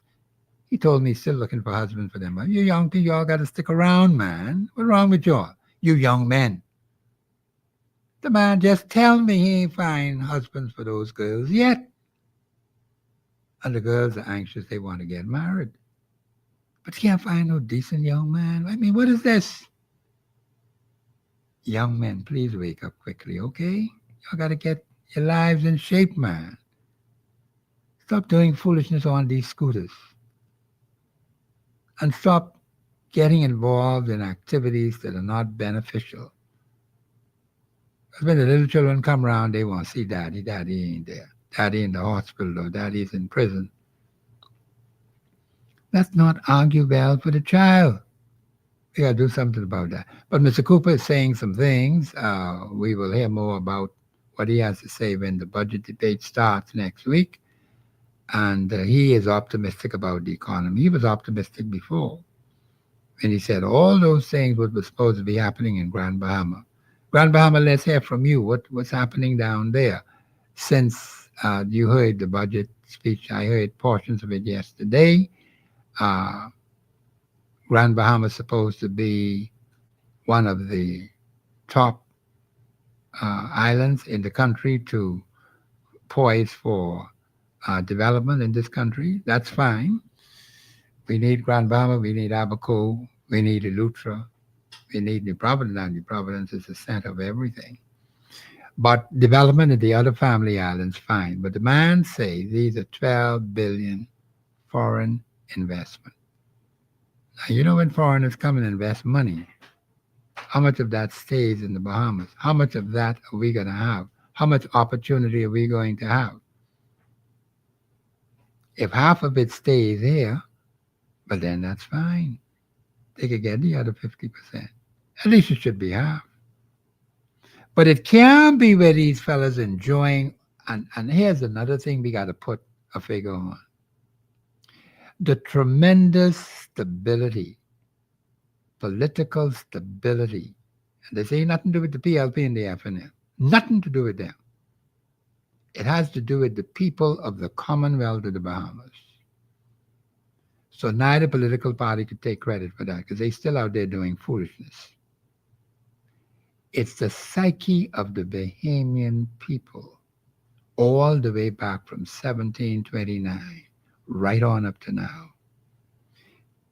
he told me he's still looking for a husband for them. You young people, y'all got to stick around, man. What's wrong with y'all? You young men. The man just tell me he ain't find husbands for those girls yet. And the girls are anxious. They want to get married. But can't find no decent young man. I mean, what is this? Young men, please wake up quickly, okay? Y'all got to get your lives in shape, man. Stop doing foolishness on these scooters. And stop getting involved in activities that are not beneficial. Because when the little children come around, they want to see daddy. Daddy ain't there. Daddy in the hospital or daddy's in prison. Let's not argue well for the child. We got to do something about that. But Mr. Cooper is saying some things. We will hear more about what he has to say when the budget debate starts next week. And he is optimistic about the economy. He was optimistic before. And he said all those things what was supposed to be happening in Grand Bahama. Grand Bahama, let's hear from you. What's happening down there? Since you heard the budget speech, I heard portions of it yesterday. Grand Bahama is supposed to be one of the top islands in the country to poise for development in this country. That's fine. We need Grand Bahama, we need Abaco, we need Eleuthera, we need New Providence. New Providence is the center of everything. But development in the other family islands, fine. But the man say these are 12 billion foreign investment. Now, you know when foreigners come and invest money, how much of that stays in the Bahamas? How much of that are we going to have? How much opportunity are we going to have? If half of it stays here, but then that's fine. They could get the other 50%. At least it should be half. But it can be where these fellas enjoying, and here's another thing we got to put a figure on. The tremendous stability, political stability. And they say nothing to do with the PLP and the FNL. Nothing to do with them. It has to do with the people of the Commonwealth of the Bahamas. So neither political party could take credit for that because they still out there doing foolishness. It's the psyche of the Bahamian people all the way back from 1729 right on up to now.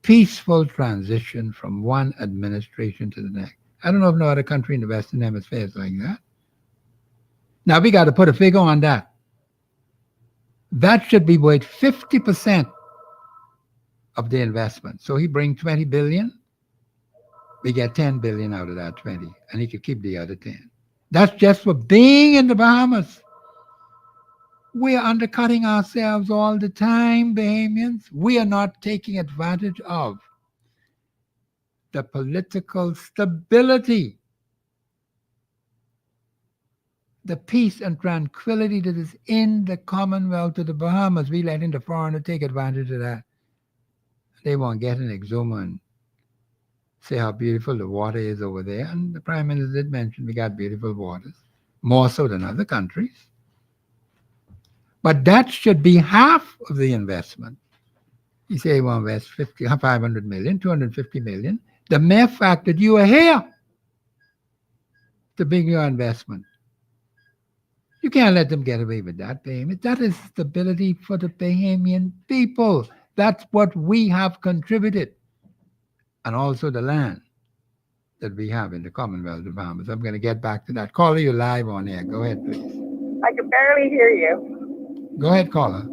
Peaceful transition from one administration to the next. I don't know if no other country in the Western Hemisphere is like that. Now we got to put a figure on that. That should be worth 50% of the investment. So he bring 20 billion, we get 10 billion out of that 20, and he could keep the other 10. That's just for being in the Bahamas. We are undercutting ourselves all the time, Bahamians. We are not taking advantage of the political stability, the peace and tranquility that is in the Commonwealth of the Bahamas. We letting the foreigner take advantage of that. They won't get an exuma and say how beautiful the water is over there. And the Prime Minister did mention we got beautiful waters, more so than other countries. But that should be half of the investment. You say you want to invest 500 million, 250 million. The mere fact that you are here to bring your investment. You can't let them get away with that, Bahamian. That is stability for the Bahamian people. That's what we have contributed. And also the land that we have in the Commonwealth of the Bahamas. I'm going to get back to that. Caller, you live on air. Go ahead, please.
I can barely hear you.
Go ahead, caller.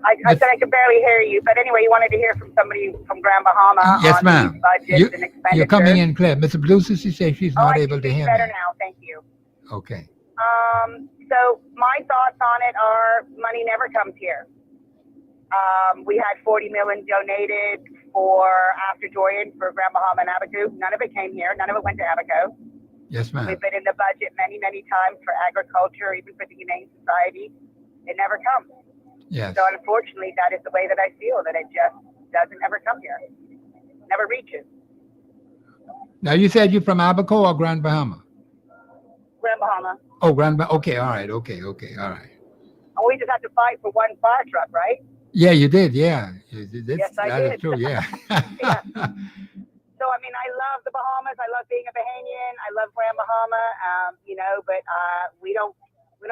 I said I could barely hear you. But anyway, you wanted to hear from somebody from Grand Bahama.
Yes,
on
ma'am.
Budgets and expenditures.
You're coming in clear. Mr. Blues, she says she's not able to hear
better
me.
now. Thank you.
Okay.
So my thoughts on it are money never comes here. We had 40 million donated for after Dorian for Grand Bahama and Abaco. None of it came here. None of it went to Abaco.
Yes, ma'am.
We've been in the budget many, many times for agriculture, even for the Humane Society. It never comes.
Yes.
So unfortunately, that is the way that I feel, that it just doesn't ever come here. Never reaches.
Now, you said you're from Abaco or Grand Bahama?
Grand Bahama.
Oh, Grand Bahama. Okay, all right. Okay, all right.
And we just had to fight for one fire truck, right?
Yeah, you did. Yeah.
Yes, I
That
did.
is true. Yeah.
Yeah. So, I mean, I love the Bahamas. I love being a Bahamian. I love Grand Bahama, but we don't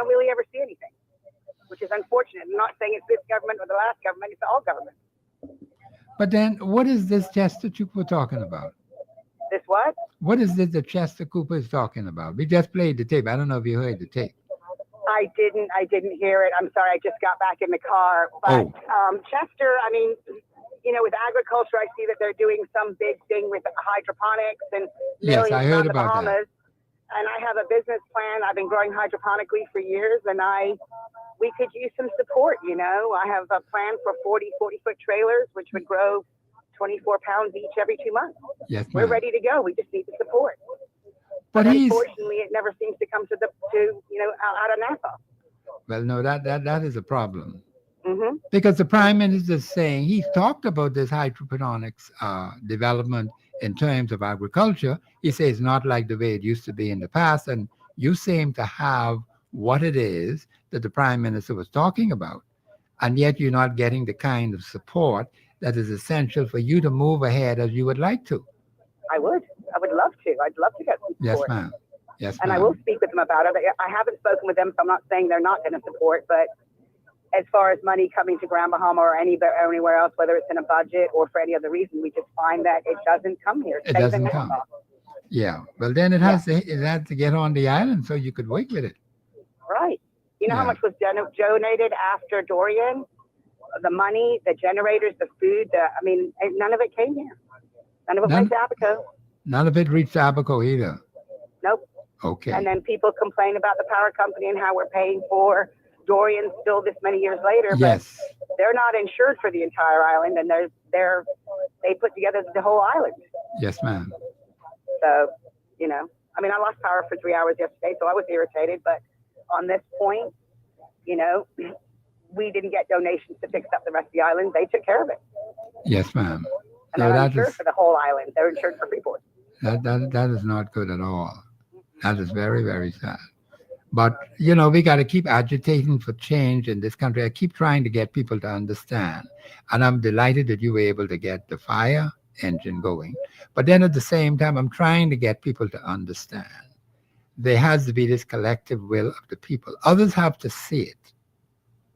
really ever see anything, which is unfortunate. I'm not saying it's this government or the last government. It's all government.
But then, what is this Chester Cooper talking about?
This what?
What is this that Chester Cooper is talking about? We just played the tape. I don't know if you heard the tape.
I didn't hear it. I'm sorry. I just got back in the car. But Chester, I mean, with agriculture, I see that they're doing some big thing with hydroponics and
Yes,
millions
I heard
on the
about that.
Bahamas. And I have a business plan. I've been growing hydroponically for years, and we could use some support. I have a plan for 40-foot trailers, which would grow 24 pounds each every 2 months.
Yes,
We're
ma'am.
ready to go. We just need the support.
But
Unfortunately, it never seems to come out of Nassau.
well, no, that is a problem.
Mm-hmm.
Because the Prime Minister is saying he's talked about this hydroponics development in terms of agriculture. He says not like the way it used to be in the past. And you seem to have what it is that the Prime Minister was talking about. And yet you're not getting the kind of support that is essential for you to move ahead as you would like to.
I would love to. I'd love to get some
Yes,
support.
ma'am. Yes,
And I
ma'am.
will speak with them about it. I haven't spoken with them, so I'm not saying they're not going to support. But as far as money coming to Grand Bahama or anywhere else, whether it's in a budget or for any other reason, we just find that it doesn't come here.
It doesn't come. Yeah. Well, then it has to get on the island so you could work with it.
Right. You know how
Yeah.
much was donated after Dorian? The money, the generators, the food. None of it came here. None of it went to Abaco.
None of it reached Abaco either.
Nope.
Okay.
And then people complain about the power company and how we're paying for Dorian still this many years later.
Yes.
But they're not insured for the entire island, and they put together the whole island.
Yes, ma'am.
So, I lost power for 3 hours yesterday, so I was irritated. But on this point, we didn't get donations to fix up the rest of the island. They took care of it.
Yes, ma'am.
And
No,
they're
that
insured
is
for the whole island. They're insured for Freeport.
that is not good at all. That is very, very sad. But we got to keep agitating for change in this country. I keep trying to get people to understand, and I'm delighted that you were able to get the fire engine going. But then at the same time, I'm trying to get people to understand there has to be this collective will of the people. Others have to see it,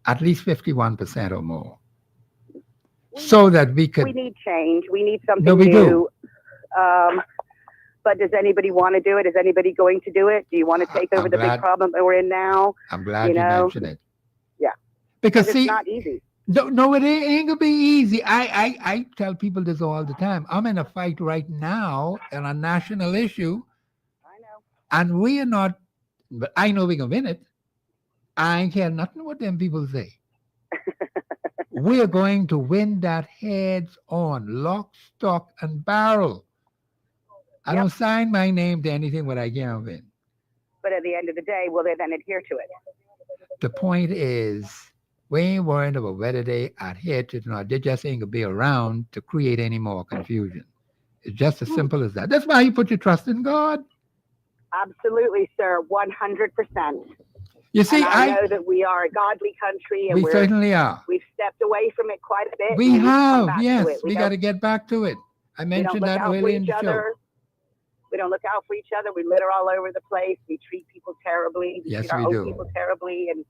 at least 51% or more, so that we could.
We need change. We need something
No, we
new.
do.
But does anybody want to do it? Is anybody going to do it? Do you want to take over
I'm
the
glad-
big problem that we're in now?
I'm glad you mentioned it.
Yeah.
Because
It's
see,
not easy.
no, it ain't gonna be easy. I tell people this all the time. I'm in a fight right now on a national issue,
I know.
and we are not. But I know we can win it. I ain't care nothing what them people say. We're going to win that heads on, lock, stock, and barrel. I don't sign my name to anything what I can't win.
But at the end of the day, will they then adhere to it?
The point is, we ain't worried about whether they adhere to it or not. They just ain't gonna be around to create any more confusion. It's just as simple as that. That's why you put your trust in God.
Absolutely, sir. 100%.
You see,
And I know that we are a godly country, and
we certainly are.
we've stepped away from it quite a bit.
We
and
have,
come back to
yes.
it.
We got to get back to it. I
We don't
mentioned
look
that
out for
early in
each
the show.
other. We don't look out for each other. We litter all over the place. We treat people terribly. We
Yes,
treat our
we
own
do.
people terribly, and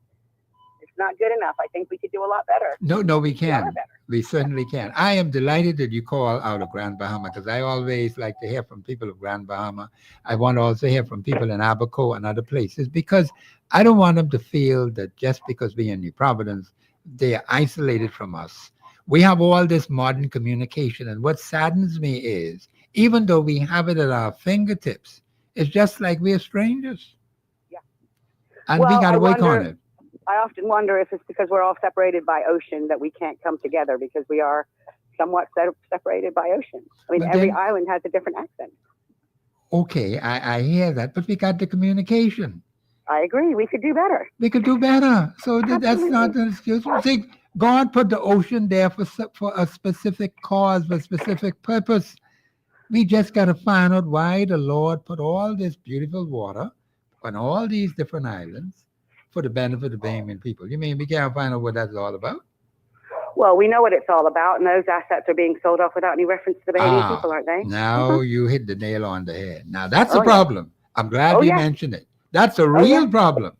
it's not good enough. I think we could do a lot better.
No, we
We are
can.
better.
We certainly can. I am delighted that you call out of Grand Bahama, because I always like to hear from people of Grand Bahama. I want to also hear from people in Abaco and other places, because I don't want them to feel that just because we're in New Providence, they are isolated from us. We have all this modern communication, and what saddens me is, even though we have it at our fingertips, it's just like we're strangers. And we
Well,
got to
I
work on
wonder-
it.
I often wonder if it's because we're all separated by ocean that we can't come together because we are somewhat separated by ocean. I mean,
But
every
then-
island has a different accent.
Okay, I hear that, but we got the communication.
I agree. We could do better.
We could do better. So that's not an excuse. See, God put the ocean there for a specific cause, for a specific purpose. We just got to find out why the Lord put all this beautiful water on all these different islands for the benefit of Bahamian people. You mean we can't find out what that's all about?
Well, we know what it's all about, and those assets are being sold off without any reference to the Bahamian
Ah,
people, aren't they?
Now you hit the nail on the head. Now that's
Oh,
a
yeah.
problem. I'm glad
Oh,
you
yeah.
mentioned it. That's a real
yeah.
problem.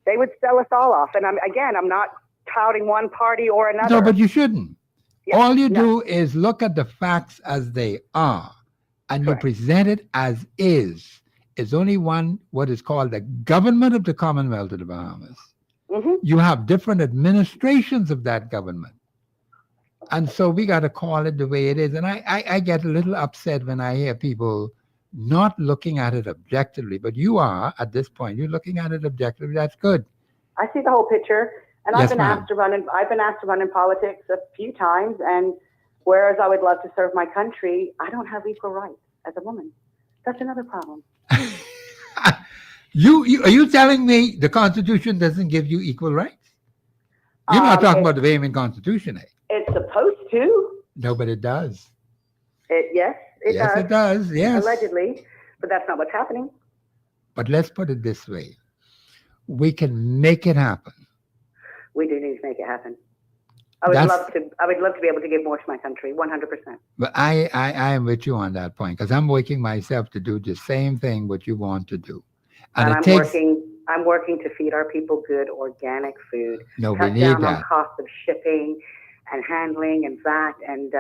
They would sell us all off. And I'm not touting one party or another.
No, but you shouldn't.
Yeah,
All you
no.
do is look at the facts as they are, and
Correct.
you present it as is. It's only one, what is called the government of the Commonwealth of the Bahamas.
Mhm.
You have different administrations of that government. And so we got to call it the way it is. And I get a little upset when I hear people not looking at it objectively, but you are at this point. You're looking at it objectively. That's good.
I see the whole picture, and
Yes,
I've been
ma'am.
asked to run in politics a few times, and whereas I would love to serve my country, I don't have equal rights as a woman. That's another problem.
You are you telling me the Constitution doesn't give you equal rights? You're not talking about the Bahamian Constitution, eh?
It's supposed to.
No, but it does.
Yes, it
Yes,
does.
it does. Yes.
Allegedly, but that's not what's happening.
But let's put it this way. We can make it happen.
We do need to make it happen. I would love to be able to give more to my country, 100%.
But I am with you on that point because I'm working myself to do the same thing what you want to do. And it takes
I'm working to feed our people good organic food.
No, we
cut
need
down
that.
on cost of shipping and handling and VAT and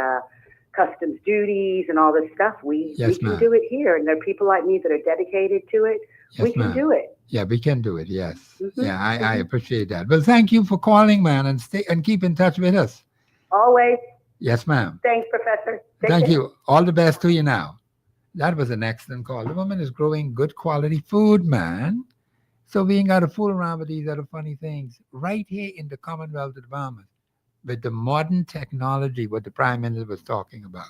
customs duties and all this stuff. We
Yes,
can
ma'am.
do it here, and there are people like me that are dedicated to it. We
Yes,
can
ma'am.
do it.
Yeah, we can do it. Yes.
Mhm,
Yeah, I appreciate that. Well, thank you for calling, man, and stay and keep in touch with us.
Always.
Yes, ma'am.
Thanks, Professor. Take
Thank
care.
you. All the best to you now. That was an excellent call. The woman is growing good quality food, man. So we ain't got to fool around with these other funny things. Right here in the Commonwealth of the Bahamas, with the modern technology, what the Prime Minister was talking about.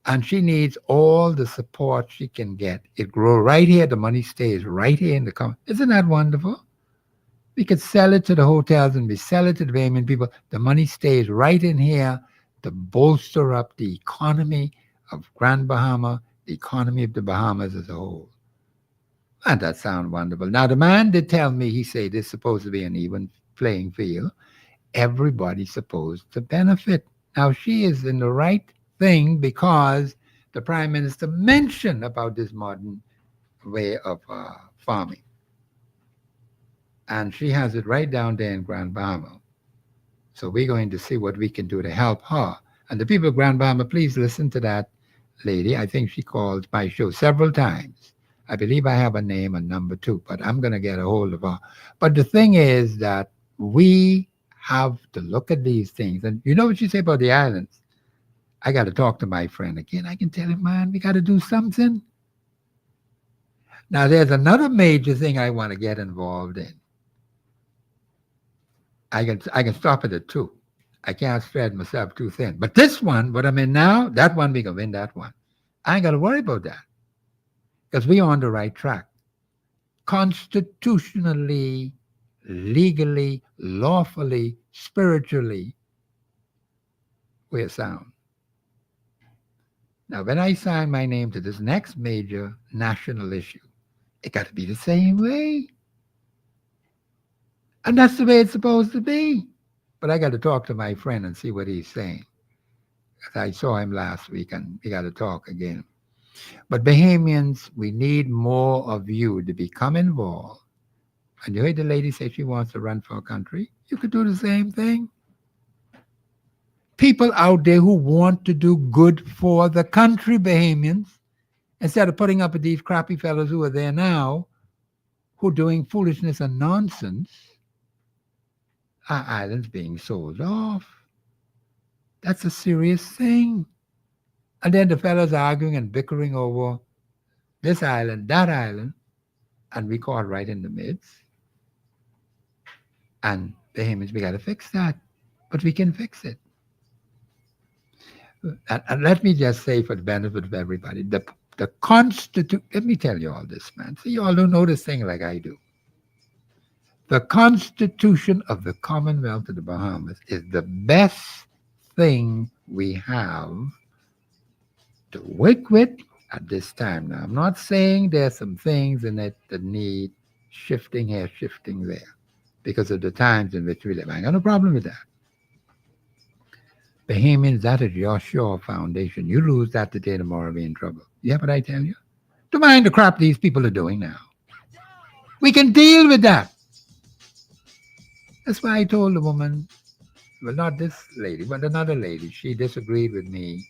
And she needs all the support she can get. It grow right here. The money stays right here in the Commonwealth. Isn't that wonderful? We could sell it to the hotels and we sell it to the Bahamian people. The money stays right in here to bolster up the economy of Grand Bahama, the economy of the Bahamas as a whole. And that sounds wonderful. Now, the man did tell me, he said, this is supposed to be an even playing field. Everybody's supposed to benefit. Now, she is in the right thing because the Prime Minister mentioned about this modern way of farming. And she has it right down there in Grand Bahama. So we're going to see what we can do to help her. And the people of Grand Bahama, please listen to that lady. I think she called my show several times. I believe I have a name and number too, but I'm going to get a hold of her. But the thing is that we have to look at these things. And you know what you say about the islands? I got to talk to my friend again. I can tell him, man, we got to do something. Now, there's another major thing I want to get involved in. I can stop it at 2. I can't spread myself too thin. But this one, what I'm in now, that one, we can win that one. I ain't got to worry about that because we're on the right track. Constitutionally, legally, lawfully, spiritually, we're sound. Now, when I sign my name to this next major national issue, it got to be the same way. And that's the way it's supposed to be. But I got to talk to my friend and see what he's saying. I saw him last week and we got to talk again. But Bahamians, we need more of you to become involved. And you heard the lady say she wants to run for a country. You could do the same thing. People out there who want to do good for the country, Bahamians, instead of putting up with these crappy fellows who are there now, who are doing foolishness and nonsense, our island's being sold off. That's a serious thing. And then the fellows arguing and bickering over this island, that island, and we caught right in the midst. And Bahamians, we got to fix that. But we can fix it. And let me just say for the benefit of everybody, the Constitution, let me tell you all this, man. So you all don't know this thing like I do. The Constitution of the Commonwealth of the Bahamas is the best thing we have to work with at this time. Now, I'm not saying there's some things in it that need shifting here, shifting there, because of the times in which we live. I ain't got no problem with that. Bahamians, that is your sure foundation. You lose that today, tomorrow, be in trouble. You hear what I tell you? Don't mind the crap these people are doing now. We can deal with that. That's why I told the woman, well, not this lady, but another lady. She disagreed with me.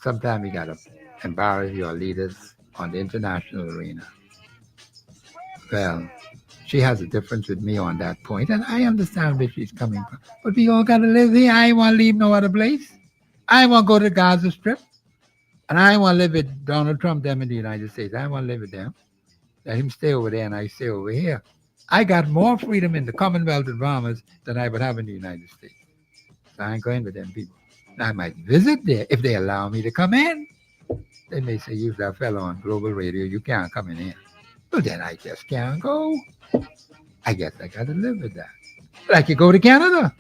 Sometimes you got to embarrass your leaders on the international arena. Well, she has a difference with me on that point, and I understand where she's coming from. But we all got to live here. I ain't want to leave no other place. I want to go to the Gaza Strip, and I want to live with Donald Trump, them in the United States. I want to live with them. Let him stay over there, and I stay over here. I got more freedom in the Commonwealth of Bahamas than I would have in the United States. So I ain't going with them people. Now, I might visit there if they allow me to come in. They may say, "You that fellow on global radio, you can't come in here." But then I just can't go. I guess I got to live with that. But I could go to Canada.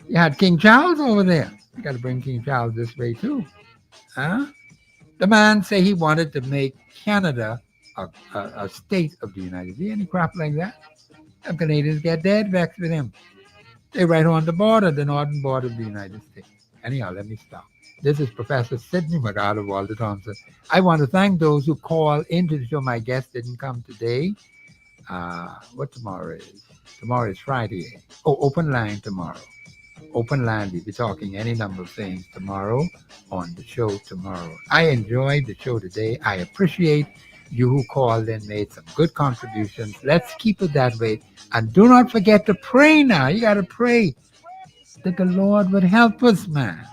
You had King Charles over there. You got to bring King Charles this way too. Huh? The man said he wanted to make Canada a state of the United States. Any crap like that? Them Canadians get dead vexed with him. They're right on the border, the northern border of the United States. Anyhow, let me stop. This is Professor Sidney Thompson. I want to thank those who called into the show. My guest didn't come today. What tomorrow is? Tomorrow is Friday. Oh, open line tomorrow. Open line. We'll be talking any number of things tomorrow on the show tomorrow. I enjoyed the show today. I appreciate you who called in, made some good contributions. Let's keep it that way. And do not forget to pray now. You got to pray that the Lord would help us, man.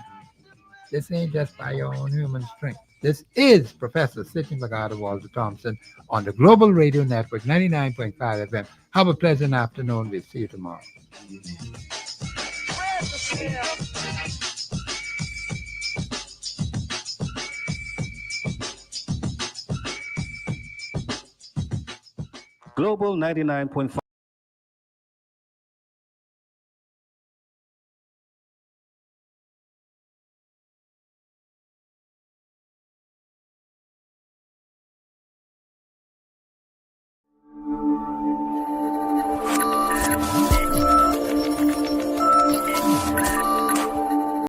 This ain't just by your own human strength. This is Professor Sidney Thompson on the Global Radio Network, 99.5 FM. Have a pleasant afternoon. We'll see you tomorrow.
Global 99.5